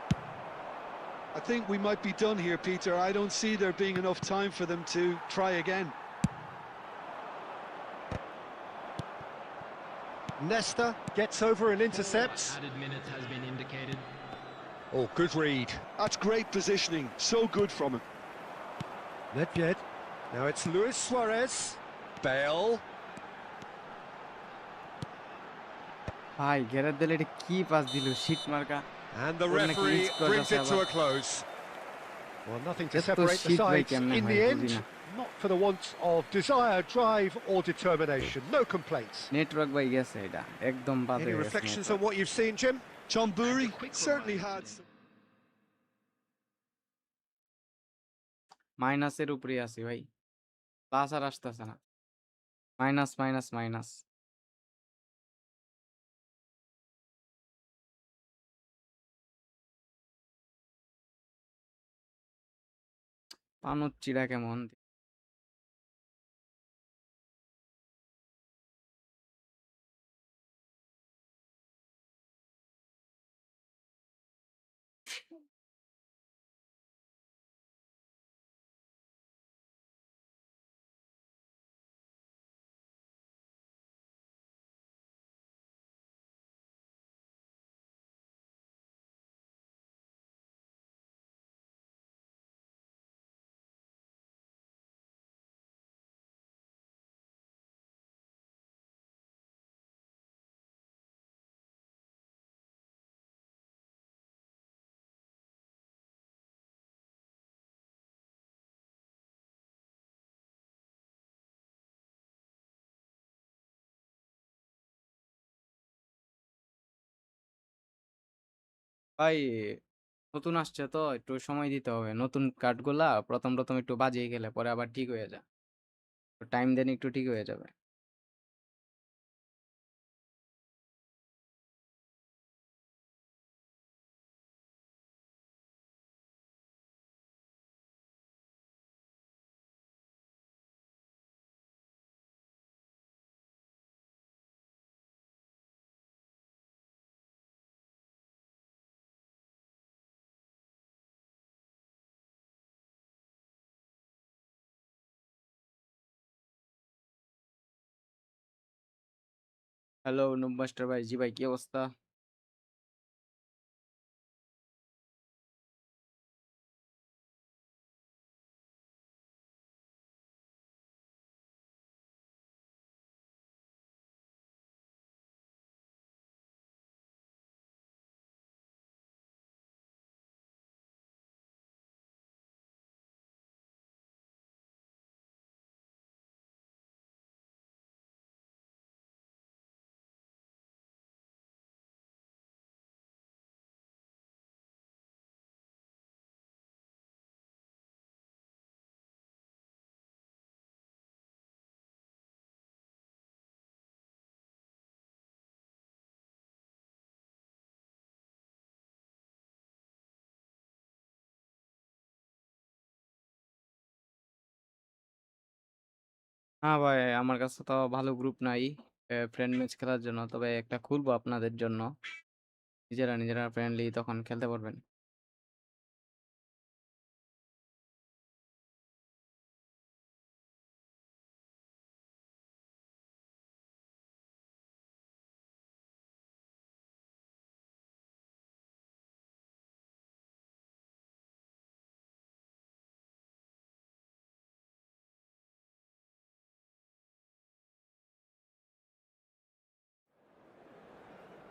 I think we might be done here, Peter. I don't see there being enough time for them to try again. Nesta gets over and intercepts. added minutes has been indicated. Oh, good read. That's great positioning. So good from him. Nedved. Now it's Luis Suarez. Bale. ভাই গেরার দিলে এটা কি pass দিল, sheet মার্কা। And the Wouldn't have referee been scored brings it as to ever. a close. Well, nothing to Eto separate the shit bhai sides kemne in hoy, the bujhi end. na। Not for the want of desire, drive or determination. No complaints. Network ভাই গেছে এটা, একদম বাজে Any গেছে reflections on network। what you've seen, Jim? John Burry certainly had some... মাইনাসের উপরে আছি ভাই, প্লাস আর আসতেছে না, মাইনাস মাইনাস মাইনাস। পানুচ্চিটা কেমন ভাই? নতুন আসছে তো একটু সময় দিতে হবে, নতুন কার্ডগুলা প্রথম প্রথম একটু বাজিয়ে গেলে পরে আবার ঠিক হয়ে যায়, টাইম দেন একটু ঠিক হয়ে যাবে। হ্যালো নুব মাস্টার ভাই, জি ভাই কি অবস্থা? হ্যাঁ ভাই, আমার কাছে তো ভালো গ্রুপ নাই ফ্রেন্ড ম্যাচ খেলার জন্য, তবে একটা খুলবো আপনাদের জন্য। নিজেরা নিজেরা ফ্রেন্ডলি তখন খেলতে পারবেন।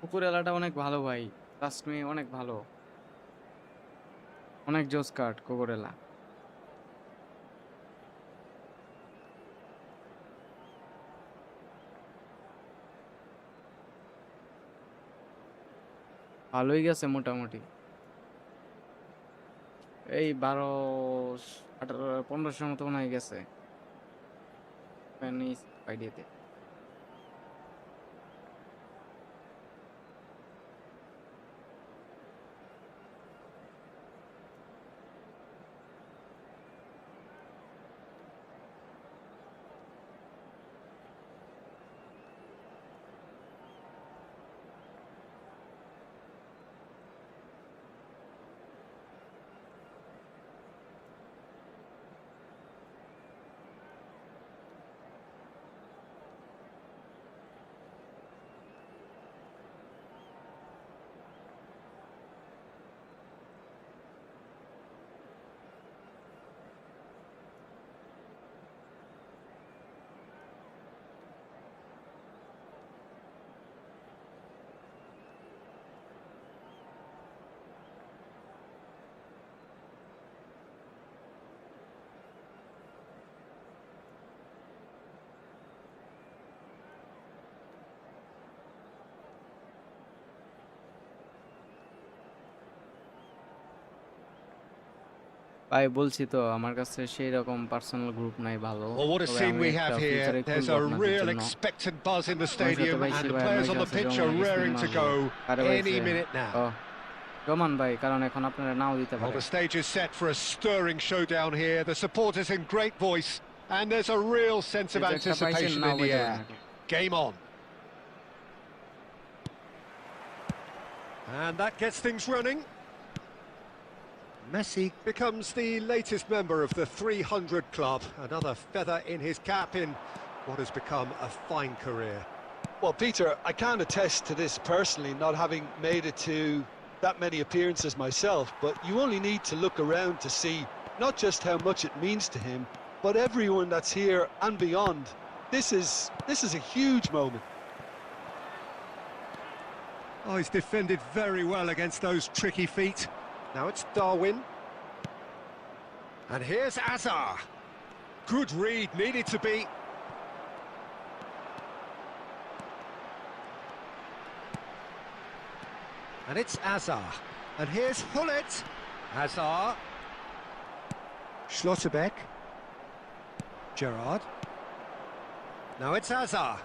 পুকুর এলাটা অনেক ভালো ভাই, ট্রাস্ট মি, অনেক ভালো, অনেক জোস কার্ড কুকুরেলা। ভালোই গেছে মোটামুটি, এই 12-18-1500 মতো মনে হয় গেছে আইডিয়াতে। ভাই বলছি তো, আমার কাছে সেই রকম পার্সোনাল গ্রুপ নাই ভালো, Well, what a তবে scene আমি we একটা have here. ফিউচারে There's খুলবো a আপনাদের real জন্য। expectant buzz in the নয়শো তো stadium, ভাই and the ভাই players নয়শো on the আছে, pitch জমন are নাকি স্পিন raring to মারবো, go আরে ভাই any minute now. ও জমান ভাই, কারণ এখন আপনারা নাও দিতে Well, পারে। the stage is set for a stirring showdown here. The supporters in great voice, and there's a real sense of যেহেতু একটা পাইছেন, anticipation নাও in the পাইতে air. পারেন এখন। Game on. And that gets things running. Messi becomes the latest member of the 300 club, another feather in his cap in what has become a fine career. Well, Peter, I can't attest to this personally, not having made it to that many appearances myself, but you only need to look around to see not just how much it means to him, but everyone that's here and beyond. This is a huge moment. Oh, he's defended very well against those tricky feet. Now it's Darwin. And here's Azar. Good read, needed to be. And it's Azar. And here's Hullet. Azar. Schlotterbeck. Gerrard. Now it's Azar.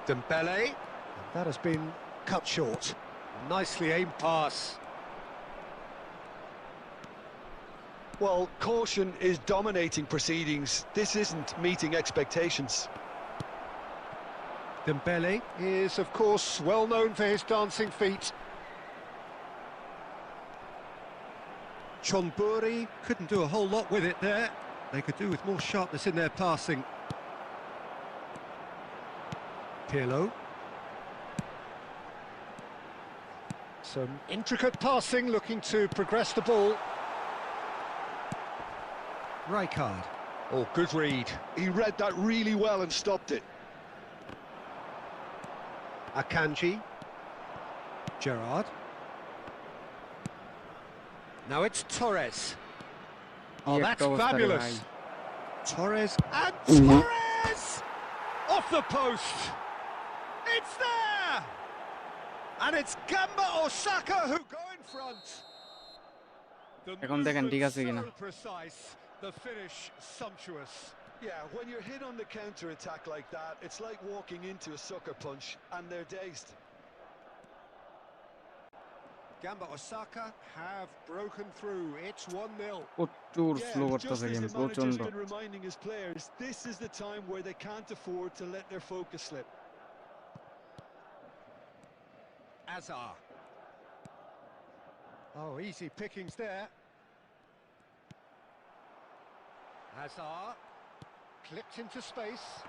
Dembele. And that has been cut short. Nicely aimed pass. Well, caution is dominating proceedings. This isn't meeting expectations. Dembele is, of course, well known for his dancing feet. Chonburi couldn't do a whole lot with it there. They could do with more sharpness in their passing. Pirlo. Some intricate passing, looking to progress the ball. Rijkaard. Oh, good read. He read that really well and stopped it. Akanji. Gerrard. Now it's Torres. Oh, that's fabulous. Torres and Torres! Off the post! It's there! And it's Gamba Osaka who go in front. The movement so precise, the finish sumptuous. Yeah, when you're hit on the counter-attack like that, it's like walking into a sucker punch and they're dazed. Gamba Osaka have broken through. It's 1-0. Just as the manager's been reminding his players, this is the time where they can't afford to let their focus slip. Azar. Oh, easy pickings there. Azar clipped into space.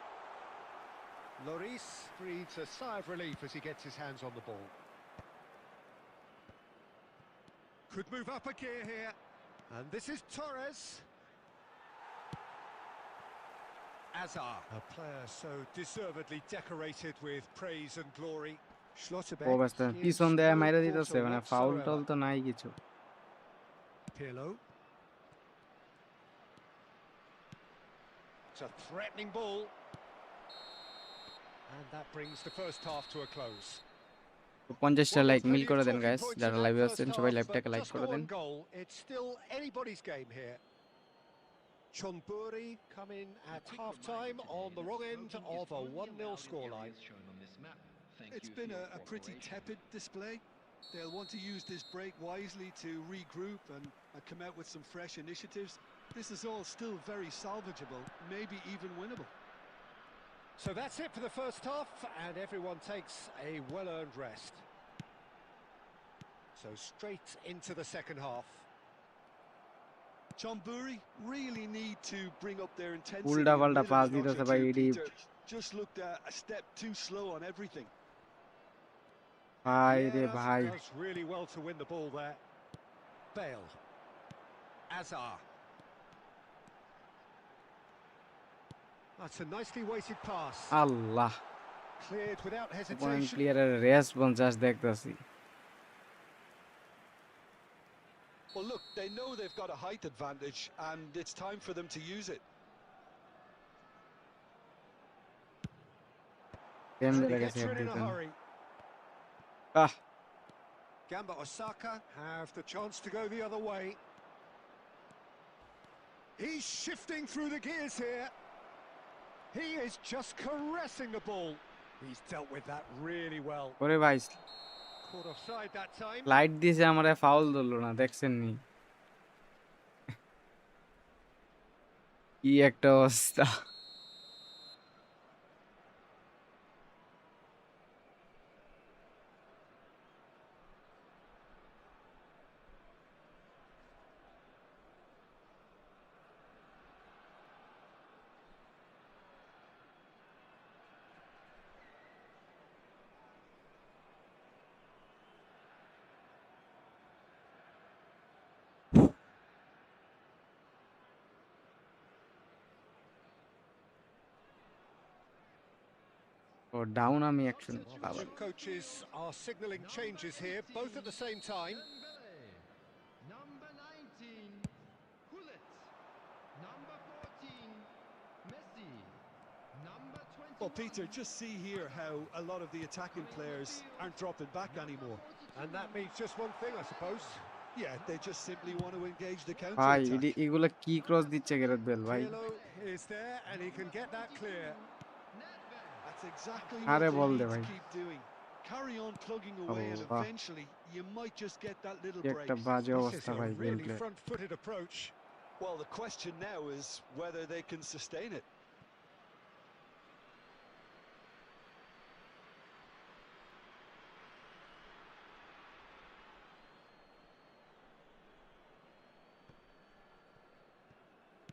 Lloris breathes a sigh of relief as he gets his hands on the ball. Could move up a gear here. And this is Torres. Azar, a player so deservedly decorated with praise and glory. পিছন দেয়া মাইরা দিতেছে মানে foul টল তো নাই কিছু Pirlo. It's a threatening ball. And that brings the first half to a close. 50টা like মিল করে দেন গাইস যারা লাইভে আছেন সবাই লাইভটাকে লাইক করে দেন It's still anybody's game here. Chonburi come in at half-time on the wrong end of a 1-0 scoreline. It's been a pretty tepid display. They'll want to use this break wisely to regroup and come out with some fresh initiatives. This is all still very salvageable, maybe even winnable. So that's it for the first half, and everyone takes a well-earned rest. So straight into the second half. Chonburi really need to bring up their intensity. Ulda valda pass ditese bhai edi Just looked a step too slow on everything. Bhai re bhai Does really well to win the ball there. Bale. Azar. That's a nicely weighted pass. Allah Cleared without point hesitation. clear er race 50 দেখতাছি Well, look, they know they've got a height advantage, and it's time for them to use it. game And de he getse gets rid in a একদিন hurry. ah Gamba Osaka have the chance to go the other way. He's shifting through the gears here. He is just caressing the ball. He's dealt with that really well. ore bhai Caught offside that time. Light দিয়েছে আমারে foul ধরলো না দেখছেন নি কি একটা অবস্থা ও down আমি অ্যাকশন পাবো Two coaches are signalling changes here, both at the same time. Number 19, Hullet. Number 14, Messi. Number 21. Well, Peter, just see here how a lot of the attacking players aren't dropping back anymore. And that means just one thing, I suppose. Yeah, they just simply want to engage the ভাই counter-attack. এগুলা কি cross দিচ্ছে গেরত bell ভাই Pirlo is there, and he can get that clear. That's exactly Are what they ball need de to bhai. keep doing. Carry on plugging away, and Allah. eventually you might just get that little কি break. একটা বাজে This is অবস্থা a ভাই game really play front-footed approach. Well, the question now is whether they can sustain it.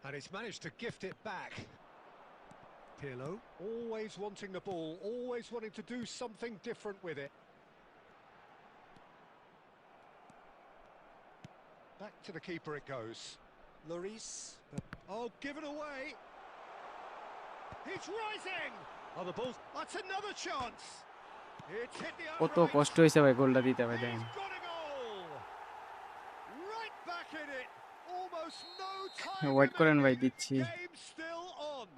And he's managed to gift it back. Pirlo, always wanting the ball, always wanting to do something different with it. Back to the keeper it goes. Lloris. Oh, given away. He's rising. Oh, the ball. That's another chance. It's hit the কত upright. কষ্ট হয়েছে ভাই গোলটা দিতে ভাই He's দেখেন got a goal. Right back in it. Almost no time wait করেন ভাই remaining. দিচ্ছি Game still on.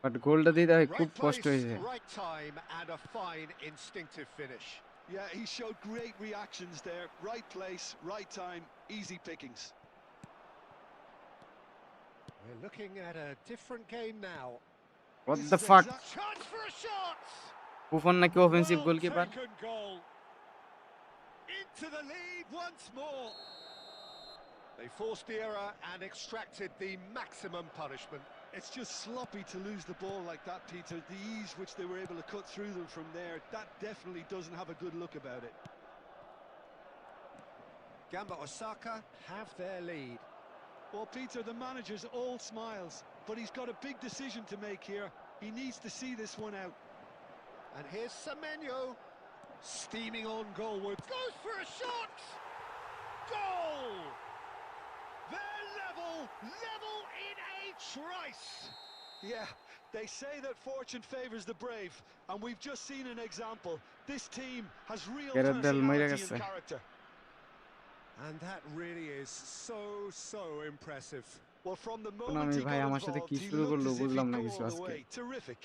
বাট গোলটা দিতে ভাই খুব Right কষ্ট place, হয়েছে right time, and a fine instinctive finish. Yeah, he showed great reactions there. Right place, right time, easy pickings. We're looking at a different game now. What This the is fuck Chance for a shot. Buffon নাকি offensive Well goalkeeper taken goal. Into the lead once more. They forced the error and extracted the maximum punishment. It's just sloppy to lose the ball like that, Peter. The ease which they were able to cut through them from there, that definitely doesn't have a good look about it. Gamba Osaka have their lead. Well, Peter, the manager's all smiles, but he's got a big decision to make here. He needs to see this one out. And here's Semenyo, steaming on goalward. Goes for a shot! Goal! They're level in a trice. Yeah, they say that fortune favours the brave, and we've just seen an example. This team has real Gareth Bale মইরা personality গেছে and character. And that really is so impressive. Well, from the কোন moment আমি he ভাই got আমার সাথে involved, কি he শুরু looked করলো as if বুঝলাম he'd না go কিছু all the আজকে way. Terrific.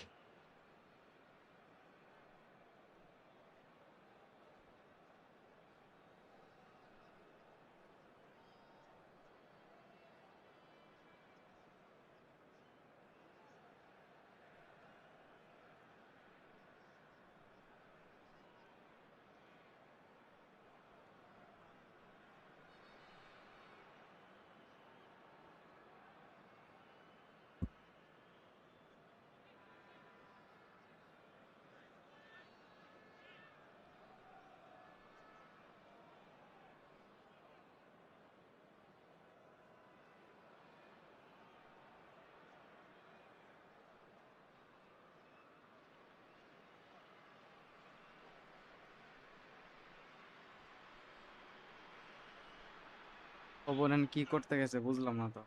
অপোনেন্ট কি করতে গেছে বুঝলাম না তো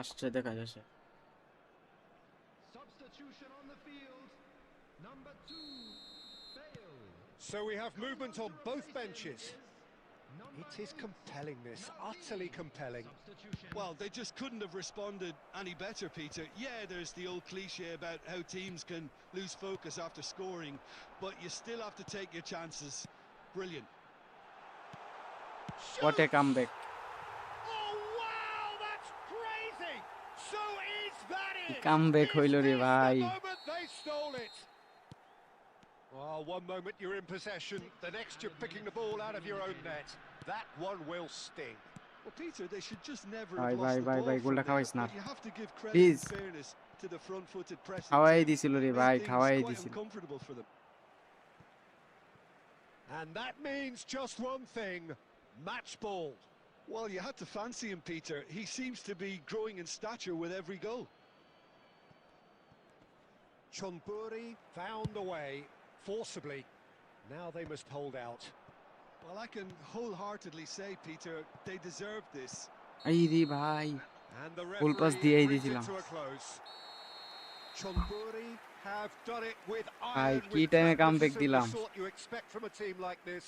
আসছে দেখা যাচ্ছে Substitution on the field. Number 2, Bale. So we have movement on both benches. It is compelling, this, utterly compelling. Substitution. Well, they just couldn't have responded any better, Peter. Yeah, there's the old cliche about how teams can lose focus after scoring, but you still have to take your chances. Brilliant. What a comeback Oh wow, that's crazy! So is that it? Comeback Is হইল রে this ভাই the moment they stole it? Well, one moment you're in possession, the next you're picking the ball out of your own net. That one will sting. Well, Peter, they should just never ভাই have ভাই lost the ভাই ball ভাই from গোলটা there, খাওয়াইস না but you have to give credit please and fairness to the front-footed pressing খাওয়াই team. দিছিল রে Made ভাই things খাওয়াই quite দিছিল uncomfortable for them. And that means just one thing, match ball. Well, you had to fancy him, Peter. He seems to be growing in stature with every goal. Chonburi found the way, forcibly. Now they must hold out. Well, I can wholeheartedly say, Peter, they deserve this. এই রে ভাই And the goal pass referee দিয়েই brings it দিছিলাম to a close. Chonburi have done it with ভাই iron, কি with টাইমে comeback magnificence, the দিলাম sort you expect from a team like this.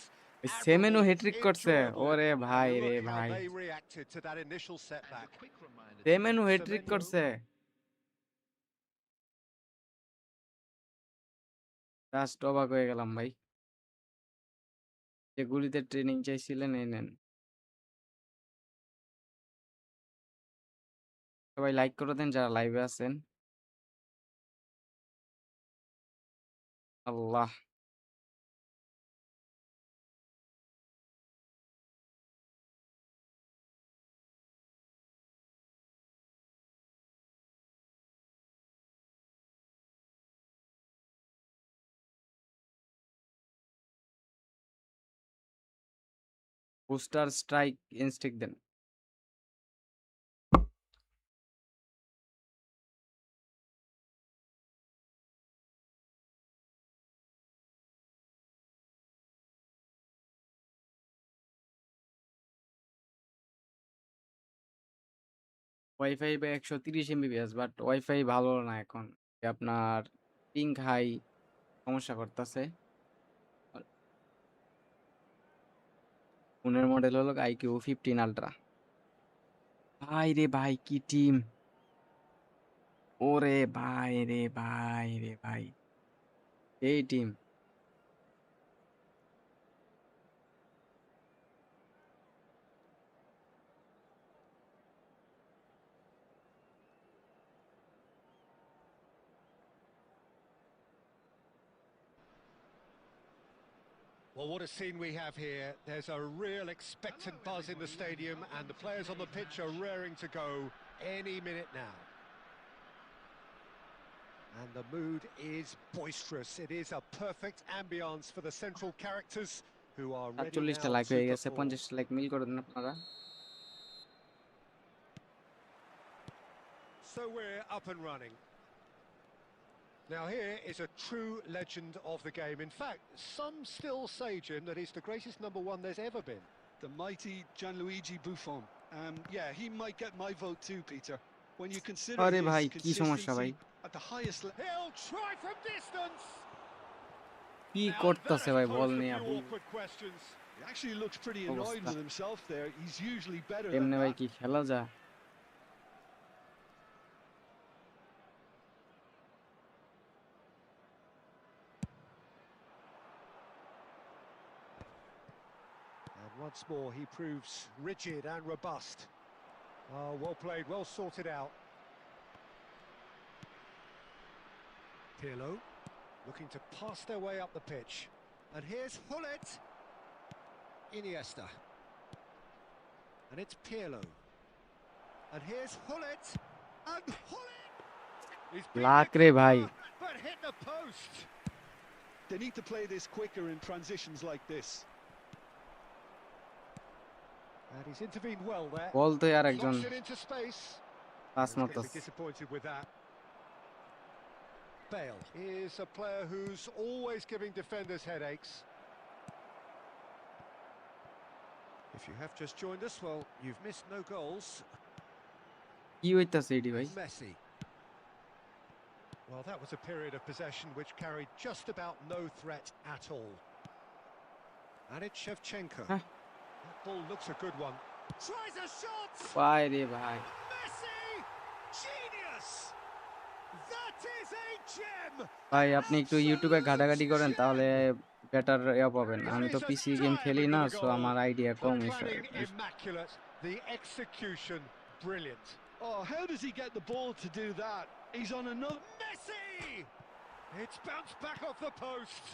সেমেনু Admirable, হ্যাট্রিক করছে enjoyable. ওরে ভাই And রে look how ভাই they reacted to that initial And a setback. quick reminder. Semenyo hat trick Semenyo. করছে just অবাক হয়ে গেলাম ভাই যে গুলিতে ট্রেনিং চাইছিলেন এই নেন সবাই লাইক করে দেন যারা লাইভে আছেন আল্লাহ বুস্টার স্ট্রাইক ইনস্টিক দেন ওয়াইফাই বা 130 এমবিপিএস, বাট ওয়াইফাই ভালো না এখন। আপনার পিং হাই সমস্যা করতেছে। ফোনের মডেল হলো IQOO 15 আল্ট্রা। ভাই রে ভাই, কি টিম! ওরে ভাই রে ভাই রে ভাই, এই team! Well, what a scene we have here. There's a real expectant buzz in the stadium, and the players on the pitch are raring to go any minute now. And the mood is boisterous. It is a perfect ambience for the central characters who are ready 47টা now like to হয়ে গেছে, perform. 50টা like মিল করে দেন আপনারা। So we're up and running. Now here is a true legend of the game. In fact, some still say, Jim, that he's the greatest number one there's ever been. The mighty Gianluigi Buffon. Yeah, he might get my vote too, Peter. When you consider আরে his ভাই, কি সমস্যা ভাই? consistency at the highest level. He'll try from distance. কি Now, করতেছে that ভাই, has ball posed a নিয়ে few আপু? awkward questions. He actually looks pretty annoyed অবস্থা with himself there. He's usually better than এমনি ভাই that. কি খেলা যায়? And once more, he proves rigid and robust. Oh, well played, well sorted out. Pirlo looking to pass their way up the pitch. And here's Hullet. Iniesta. And it's Pirlo. And here's Hullet. And Hullet! He's been lakh hit রে from ভাই। far, but hit the post. They need to play this quicker in transitions like this. And he's intervened well there. বল তো আর একজন Knocks it into space. Pass He's going to মারতাছে। be disappointed with that. Bale is a player who's always giving defenders headaches. If you have just joined us, well, you've missed no goals. কি হইতাছে এডি ভাই? Messi. Well, that was a period of possession which carried just about no threat at all. And it's Shevchenko. Huh? That ball looks a good one. Tries a shot! ভাই রে ভাই, Messi! Genius! That is a gem! ভাই আপনি একটু ইউটিউবে ঘাটাঘাটি করেন, তাহলে বেটার ইয়া পাবেন। That আমি তো is a পিসি গেম খেলি diamond না, of a সো goal. আমার আইডিয়া The কম planning বিষয়ে। immaculate, the execution brilliant. Oh, how does he get the ball to do that? He's on another. Messi! It's bounced back off the post.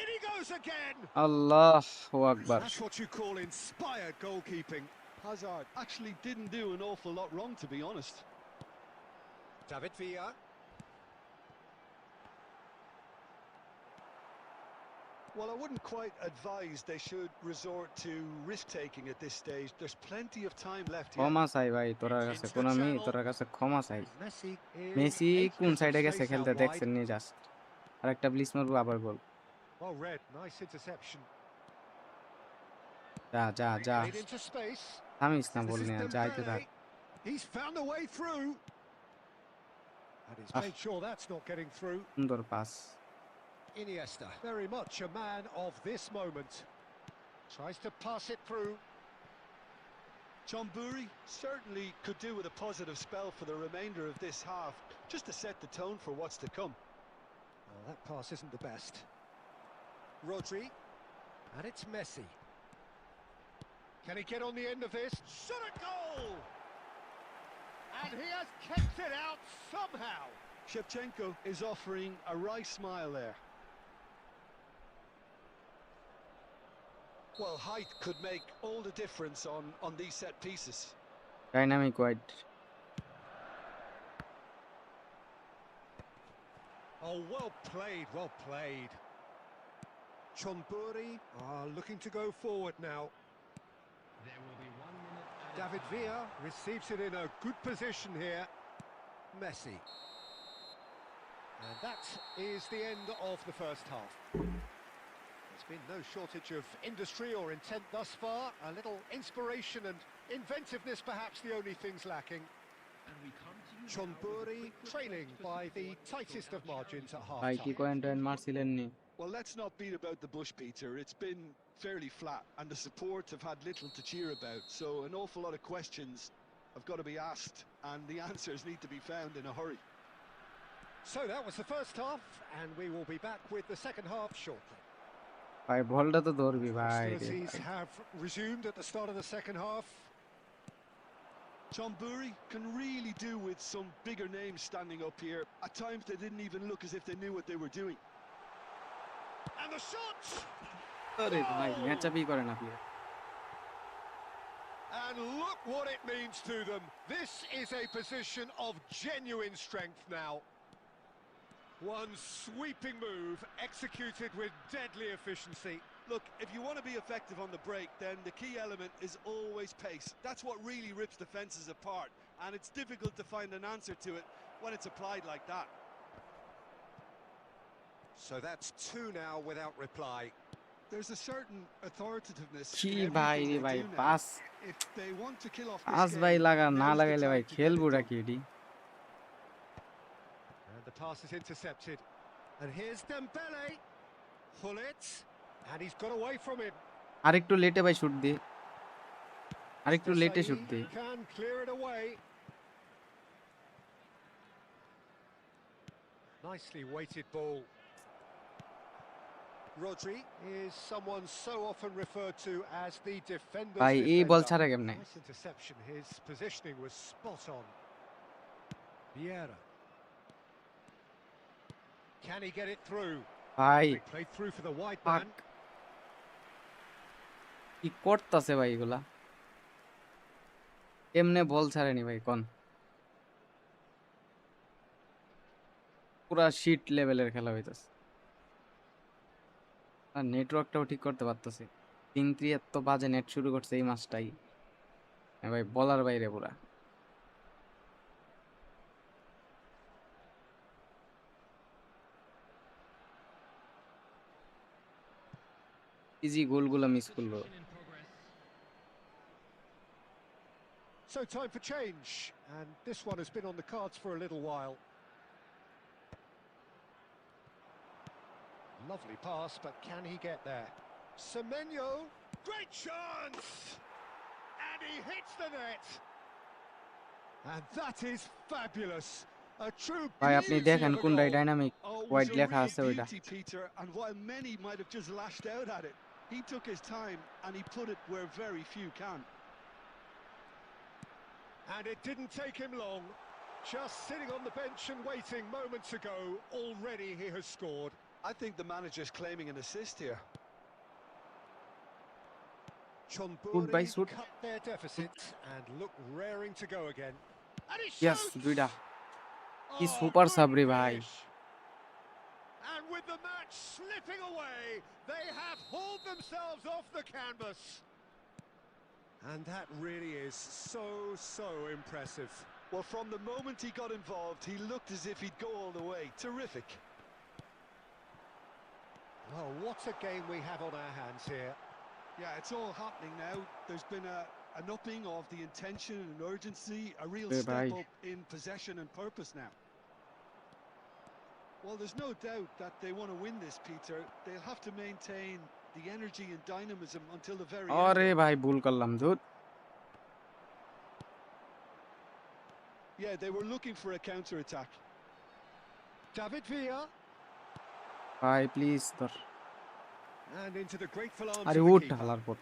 In he goes again. আল্লাহু আকবার। That's what you call inspired goalkeeping. Hazard actually didn't do an awful lot wrong, to be honest. David Villa. Well, I wouldn't quite advise they should resort to risk-taking at this stage. There's plenty of time left here. ক্ষমা চাই ভাই তোরার কাছে, Into the Konami channel. তোরার কাছে ক্ষমা চাই। Messi in Messi 8 কোন bits of সাইডে গেছে space খেলতে out দেখছেন wide. নি? জাস্ট আর একটা ব্লিচ মারবো, আবার গোল। Well read, nice interception. যা যা যা, Played into space. থামিস না This বল is নিয়ে, যাইতে থাক। Dembele. He's found a way through. And he's Ah. made sure that's not getting through. সুন্দর pass. Iniesta, very much a man of this moment. Tries to pass it through. John Burry certainly could do with a positive spell for the remainder of this half, just to set the tone for what's to come. Oh, that pass isn't the best. Rodri. And it's Messi. Can he get on the end of this? Shot a goal! And he has kept it out somehow. Shevchenko is offering a wry smile there. Well, height could make all the difference on these set pieces. Dynamic wide. Oh, well played, well played. Chonburi are looking to go forward now. There will be 1 minute. David Villa receives it in a good position here. Messi. And that is the end of the first half. There's been no shortage of industry or intent thus far. A little inspiration and inventiveness, perhaps the only things lacking. Chonburi trailing by the tightest of margins at ভাই কি half-time. Coin টয়েন মারছিলেন নি? Well, let's not beat about the bush, Peter. It's been fairly flat, and the support have had little to cheer about. So an awful lot of questions have got to be asked, and the answers need to be found in a hurry. So that was the first half, and we will be back with the second half shortly. ভাই বলটা তো ধরবি ভাই রে Hostilities ভাই। have resumed at the start of the second half. Chonburi can really do with some bigger names standing up here. At times they didn't even look as if they knew what they were doing. And the shot! আরে ভাই ম্যাচআপই করে না player. And look what it means to them. This is a position of genuine strength now. One sweeping move executed with deadly efficiency. Look, if you want to be effective on the break, then the key element is always pace. That's what really rips defences apart, and it's difficult to find an answer to it when it's applied like that. So that's two now without reply. There's a certain authoritativeness কি in ভাই everything রে they ভাই do now. Pass If they want to kill off this pass ভাই game, লাগা না now's the লাগাইলে ভাই time to get it খেলবোটা done. কি এটি? And the pass is intercepted. And here's Dembele. Pull it. And he's got away from him. আরেকটু লেটে ভাই শুট দে, আরেকটু লেটে শুট দে। Can clear it away. Nicely weighted ball. Rodri is someone so often referred to as the defender's ভাই এই বল defender. ছাড়া কেমনে? Nice interception. His positioning was spot on. Vieira. Can he get it through? ভাই They played through for the wide পাক man. কি করতাছে ভাই এগুলা? এমনে বল ছাড়েনি ভাই কোন? পুরা শিট লেভেলের খেলা হইতাছে। আর নেটওয়ার্কটাও ঠিক করতে পারতেছি। 3-3 এত বাজে নেট শুরু করছে এই মাসটাই। ভাই বলার বাইরে পুরা। ইজি গোলগুলো মিস করলো। So time for change, and this one has been on the cards for a little while. Lovely pass, but can he get there? Semenyo, great chance! And he hits the net! And that is fabulous! A true ভাই আপনি beauty দেখেন of a কোনটাই goal. Dynamic Oh, it was white a লেখা real আছে ওইটা। beauty, Peter, and while many might have just lashed out at it, he took his time and he put it where very few can. And it didn't take him long. Just sitting on the bench and waiting moments ago, already he has scored. I think the manager's claiming an assist here. Chonburi shoot. cut their deficit and look raring to go again. And he yes shoots! দুইটা। কি Oh, super good Sabri ভাই। finish. And with the match slipping away, they have hauled themselves off the canvas. And that really is so impressive. Well, from the moment he got involved, he looked as if he'd go all the way. Terrific. Well, what a game we have on our hands here. Yeah, it's all happening now. There's been an upping of the intention and urgency, a real Hey, step bye. up in possession and purpose now. Well, there's no doubt that they want to win this, Peter. They'll have to maintain the energy and dynamism until the very আরে end. ভাই ভুল করলাম ধুর। Yeah, they were looking for a counter-attack. David Villa. ভাই please ধর। And into the grateful arms আরে of the উঠ keeper. হালার পর।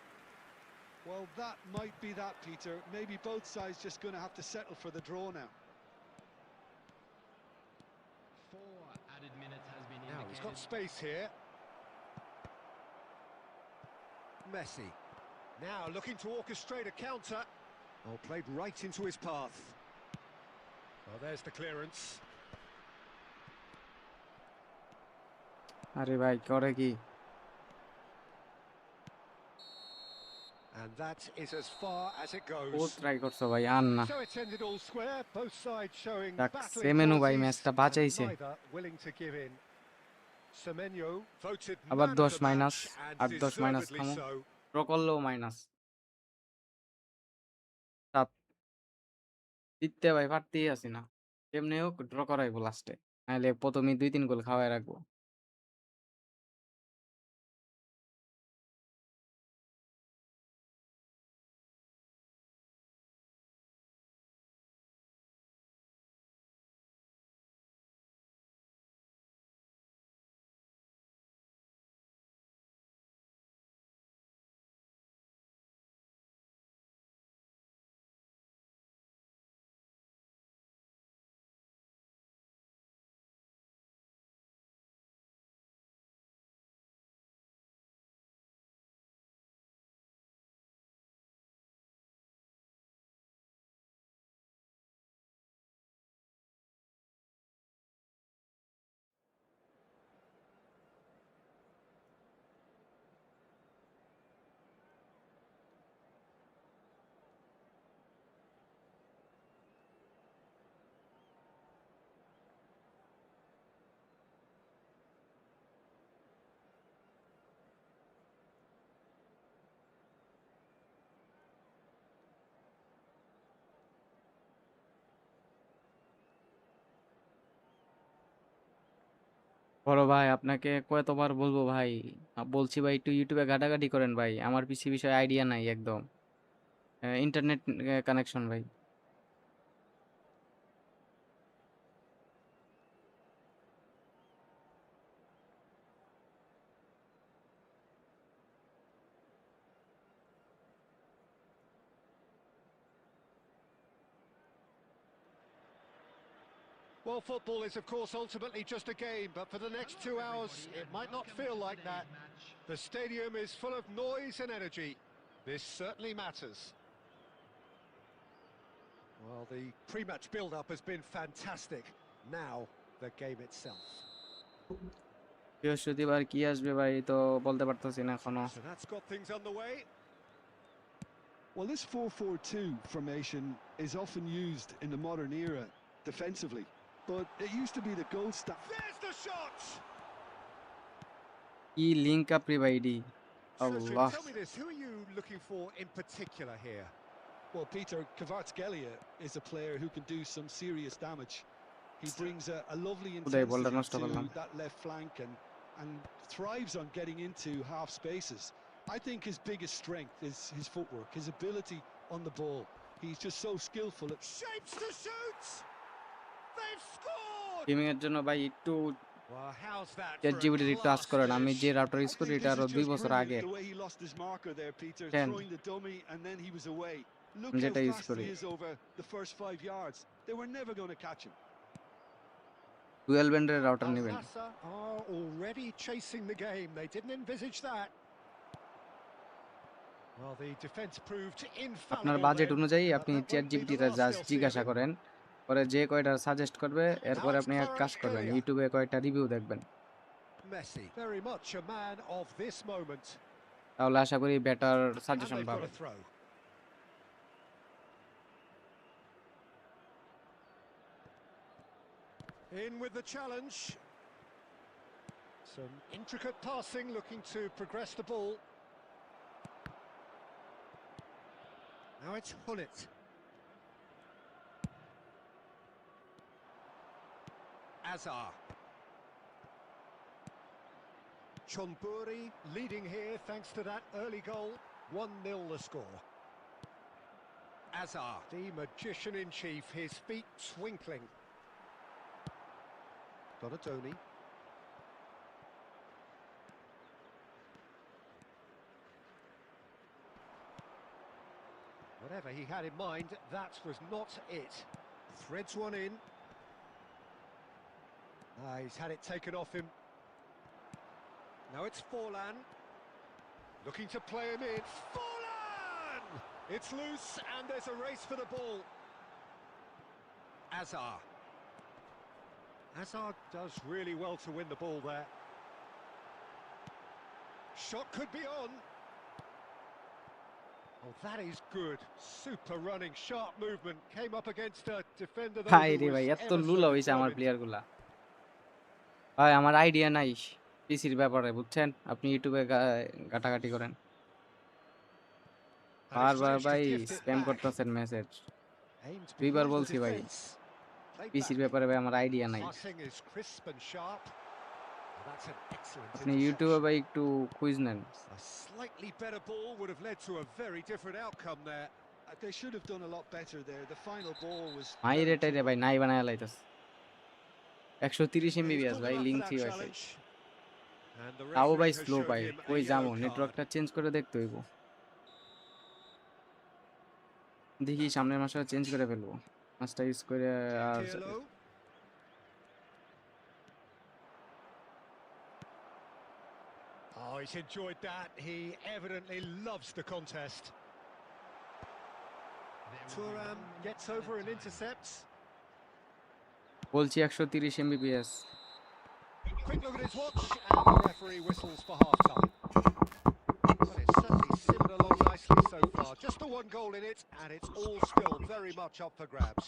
Well, that might be that, Peter. Maybe both sides just going to have to settle for the draw now. 4 added minutes has been Now he's got indicated. space here. Messi. Now looking to orchestrate a counter. Oh, played right into his path. Well, there's the clearance. আরে ভাই করে কি? And that is as far as it ও goes. Try করছো ভাই আর না। So it's ended all square, both sides showing যাক, battling সেমেনু ভাই qualities ম্যাচটা and বাঁচাইছে। neither willing to give in. Semenyo voted আবার man of 10 the minus match and আর 10 মাইনাস deservedly খামো। so. ড্র করলেও মাইনাস। 7 জিততে ভাই পারতেই আছি না। কেমনে হোক ড্র করাইবো লাস্টে। নাহলে প্রথমেই ২-৩ গোল খাওয়ায় রাখবো। বড় ভাই আপনাকে কতবার বলবো ভাই? বলছি ভাই একটু ইউটিউবে ঘাটাঘাটি করেন ভাই। আমার পিসি বিষয়ে আইডিয়া নাই একদম। ইন্টারনেট কানেকশন ভাই। Well, football is, of course, ultimately just a game, but for the next 2 hours, it might not feel like that. The stadium is full of noise and energy. This certainly matters. Well, the pre-match build-up has been fantastic. Now, the game itself. বৃহস্পতিবার কি আসবে ভাই তো বলতে পারতেছি না এখনো। So that's got things underway. Well, this 4-4-2 formation is often used in the modern era defensively, but it used to be the gold standard. There's the shot! কি লিঙ্ক আপ রে ভাই D. Sasha, Allah. tell me this, who are you looking for in particular here? Well, Peter, Kvaratskhelia is a player who can do some serious damage. He brings a lovely উদয় বলটা intensity নষ্ট করলাম। to that left flank and thrives on getting into half spaces. I think his biggest strength is his footwork, his ability on the ball. He's just so skillful at Shapes to shoot! They've scored! Gaming এর জন্য ভাই একটু Well, how's that chat for a GPT একটু আজ class করেন। আমি finish? যে router I use করি think এটা this আরো is ২ just বছর brilliant আগের। the way he lost his marker there, Peter, কেন throwing the dummy and then he was away. Look how যেটা ইউজ fast করি he is over the first 5 yards. They were never going to catch him. Dual ব্যান্ডের router Al নেবেন। Nassr are already chasing the game. They didn't envisage that. Well, the defence proved আপনার infallible budget then, অনুযায়ী but আপনি that chat won't be the জিপিটিটা last just they'll see of জিজ্ঞাসা him. করেন, পরে যে কয়টা suggest করবে Now এরপরে it's আপনি এক কাজ করবেন, Kvaratskhelia. ইউটিউবে কয়েকটা রিভিউ দেখবেন। Messi, very much a man of this moment. তাহলে আশা করি better And suggestion they've got পাবেন। a throw. In with the challenge. Some intricate passing, looking to progress the ball. Now it's Hullet. Azar. Chonburi leading here thanks to that early goal. 1-0 the score. Azar, the magician-in-chief, his feet twinkling. Donatoni. Whatever he had in mind, that was not it. Threads one in. He's had it taken off him. Now it's Forlan. Looking to play him in. Forlan! It's loose and there's a race for the ball. Azar. Azar does really well to win the ball there. Shot could be on. Oh, that is good. Super running, sharp movement. Came up against a defender though হাই who রে was ভাই, এত ever so লুলা হয়েছে আমার determined. প্লেয়ারগুলা। ভাই আমার idea নাই পিসির ব্যাপারে, বুঝছেন? আপনি ইউটিউবে ঘাটাঘাটি করেন। And he's বারবার managed to ভাই gift it স্প্যাম back. করতেছেন মেসেজ। Aimed দুইবার behind the বলছি ভাই defence. Played পিসির back. ব্যাপারে ভাই আমার আইডিয়া নাই। Passing is crisp and sharp. That's an excellent আপনি ইউটিউবে interception. ভাই একটু কুইজ নেন। A slightly better ball would have led to a very different outcome there. They should have done a lot better there. The final ball was my very রেটাই রে poor. ভাই নাই বানায় লাইতাছে। 130 He's Mbps called ভাই him up for link that three wifi. challenge. And the তাও ভাই referee has slow showed pi. him a কই যাবো? yellow card. নেটওয়ার্কটা change করে দেখতে হইব। দেখি সামনের মাসে চেঞ্জ করে ফেলবো। মাসটা ইউজ করে আর Pirlo. Oh, he's enjoyed that. He evidently loves the contest. Thuram gets over and intercepts. বলছি 130 Mbps. Quick look at his watch, and the referee whistles for half-time. Well, it's certainly simmered along nicely so far. Just the one goal in it, and it's all still very much up for grabs.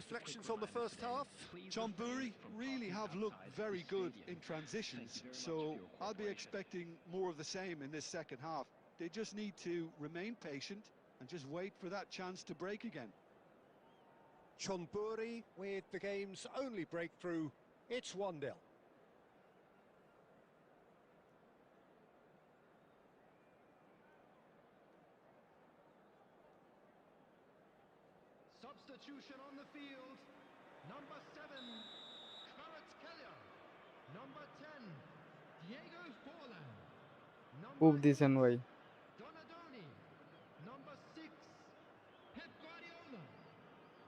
Reflections on the first half? John Burry really have looked very good in transitions, so I'll be expecting more of the same in this second half. They just need to remain patient and just wait for that chance to break again. Chonburi with the game's only breakthrough. It's 1-0. Substitution on the field. Number 7, Kvaratskhelia. Number 10, Diego Forlan. খুব Number দিছেন 8, ভাই। Donadoni. Number 6, Pep Guardiola.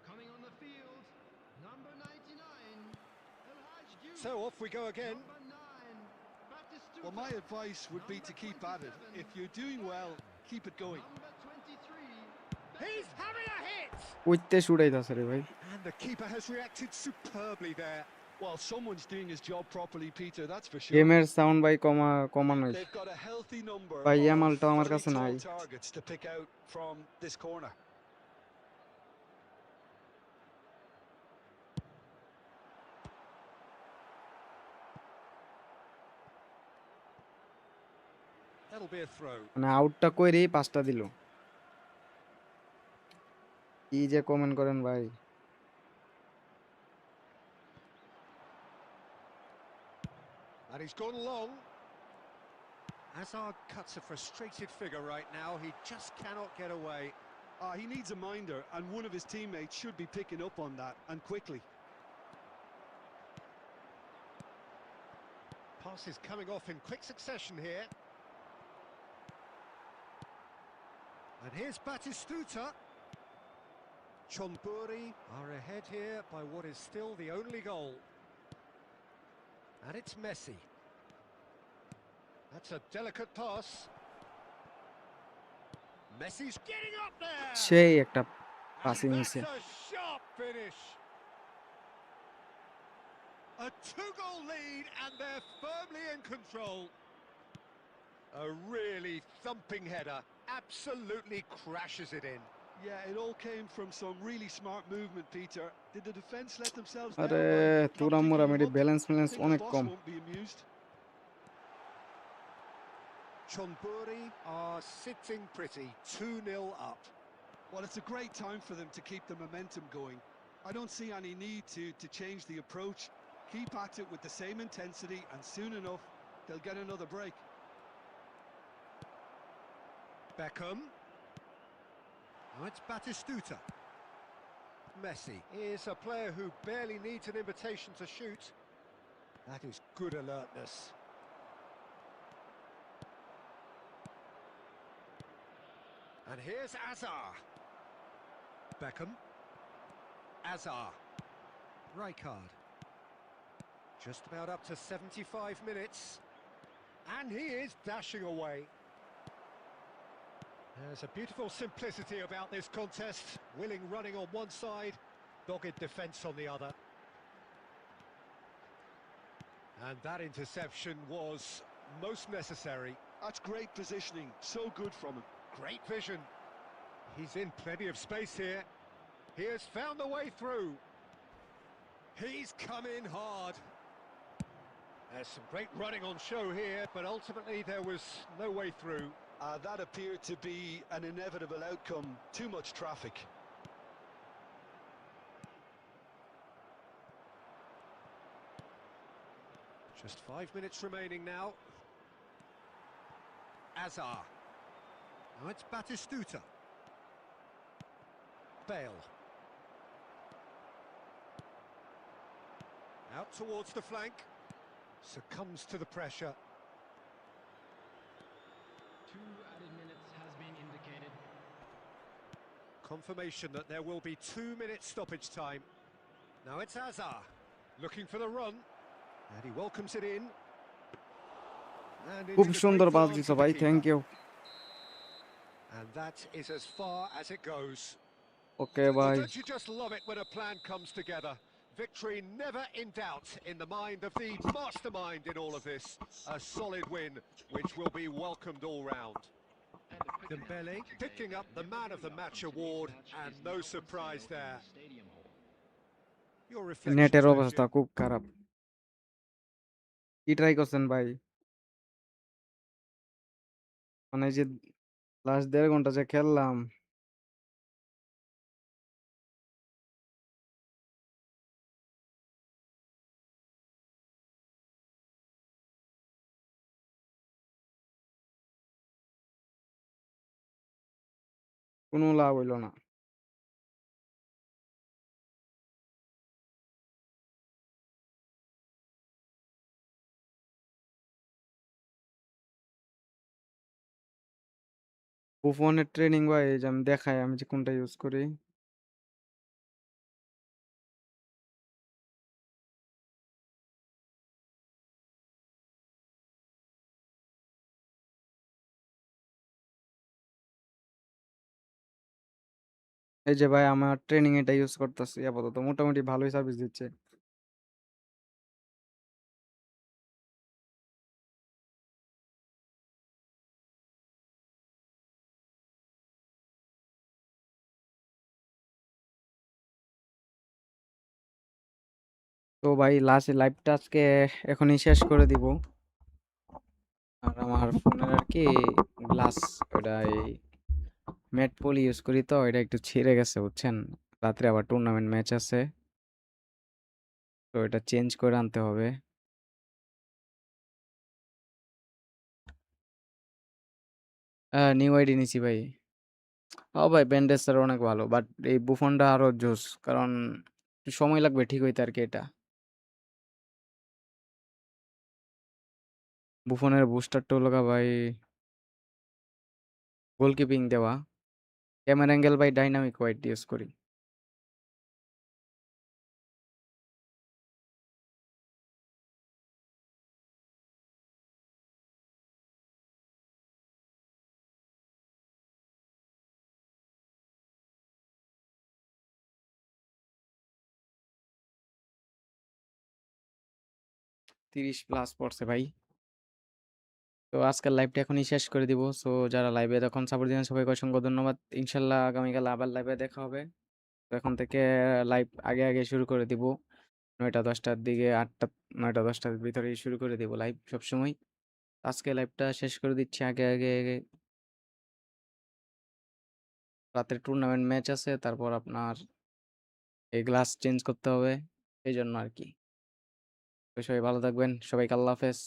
Coming on the field, number 99, El Hadj Diouf. So off we go again. Number 9, Batistuta. Well, my advice would be to keep at it. If you're doing well, keep it going. Number 23, He's having a hit! কইতে ছুড়াইতাছে রে ভাই। And the keeper has reacted superbly there. Well, someone's doing his job properly, Peter, that's for sure. গেমের sound ভাই কমানোই। They've got a healthy number ভাই of ইয়ামালটাও আমার very কাছে নাই। tall targets to pick out from this corner. That'll be a throw. মানে আউটটা কইরেই পাঁচটা দিল। কি যে কমেন্ট করেন ভাই। And he's gone long. Hazard cuts a frustrated figure right now. He just cannot get away. He needs a minder, and one of his teammates should be picking up on that, and quickly. Passes coming off in quick succession here. And here's Batistuta. Chonburi are ahead here by what is still the only goal. And it's Messi. That's a delicate pass. Messi's getting up there! সেই একটা passing And নিছে। that's a sharp finish. A two-goal lead, and they're firmly in control. A really thumping header, absolutely crashes it in. Yeah, it all came from some really smart movement, Peter. Did the defence let themselves down আরে by not Tura picking Mura him মেডি up? Balance I think the অনেক boss com. won't be amused. Chonburi are sitting pretty, 2-0 up. Well, it's a great time for them to keep the momentum going. I don't see any need to change the approach. Keep at it with the same intensity, and soon enough, they'll get another break. Beckham. Oh, it's Batistuta. Messi is a player who barely needs an invitation to shoot. That is good alertness. And here's Azar. Beckham. Azar. Rijkaard. Just about up to 75 minutes. And he is dashing away. There's a beautiful simplicity about this contest. Willing running on one side, dogged defence on the other. And that interception was most necessary. That's great positioning, so good from him. Great vision. He's in plenty of space here. He has found the way through. He's come in hard. There's some great running on show here, but ultimately there was no way through. That appeared to be an inevitable outcome. Too much traffic. Just 5 minutes remaining now. Azar. Now it's Batistuta. Bale. Out towards the flank. Succumbs to the pressure. 2 added minutes has been indicated. Confirmation that there will be 2 minutes stoppage time. Now it's Azar. Looking for the run. And he welcomes it in. And খুব into the সুন্দর great pass arms দিছো of the ভাই, thank keeper. You. And that is as far as it goes. Okay Well, ভাই, don't you just love it when a plan comes together? Victory never in doubt in the mind of the mastermind in all of this. A solid win, which will be welcomed all round. And the quick Dembele announcement picking today up that the man of the every match outcome from award, today's match and is no now on surprise sale in there. the stadium hall. Your reflections, নেটের don't অবস্থা you? খুব খারাপ। কি try করছেন ভাই? মানে যে last 1.5 ঘন্টা যে খেললাম, কোনো লাভ হইল না। বুফনের ট্রেনিং ভাই, এই যে আমি দেখাই আমি যে কোনটা ইউজ করি। এই যে ভাই আমার ট্রেনিং এটা ইউজ করতেছি, আপাতত মোটামুটি ভালোই সার্ভিস দিচ্ছে। তো ভাই লাস্ট লাইভটা আজকে এখনই শেষ করে দিব। আর আমার ফোনের আর কি গ্লাস, ওটা এই ম্যাট পলি ইউজ করি, তো এটা একটু ছিঁড়ে গেছে বুঝছেন। রাত্রে আবার টুর্নামেন্ট ম্যাচ আছে, তো এটা চেঞ্জ করে আনতে হবে। নিউ আইডি নিছি ভাই। ও ভাই ব্যান্ডেজ স্যার অনেক ভালো, বাট এই বুফনটা আরো জোস, কারণ একটু সময় লাগবে ঠিক হইতে আর কি। এটা বুফনের বুস্টার টো লগা ভাই, গোলকিপিং দেওয়া, ক্যামেরা অ্যাঙ্গেল ভাই ডাইনামিক হোয়াইট ইউজ করি। তিরিশ প্লাস পড়ছে ভাই। তো আজকের লাইভটা এখনই শেষ করে দিব। সো যারা লাইভে তখন সাপোর্ট দিলেন সবাইকে অসংখ্য ধন্যবাদ। ইনশাল্লাহ আগামীকাল আবার লাইভে দেখা হবে। তো এখন থেকে লাইভ আগে আগে শুরু করে দিব, 9টা 10টার দিকে, 8টা 9টা 10টার ভিতরেই শুরু করে দিব লাইভ সবসময়। আজকে লাইভটা শেষ করে দিচ্ছি আগে আগে আগে। রাতে টুর্নামেন্ট ম্যাচ আছে, তারপর আপনার এই গ্লাস চেঞ্জ করতে হবে, এই জন্য আর কি। তো সবাই ভালো থাকবেন, সবাইকে আল্লাহ হাফেজ।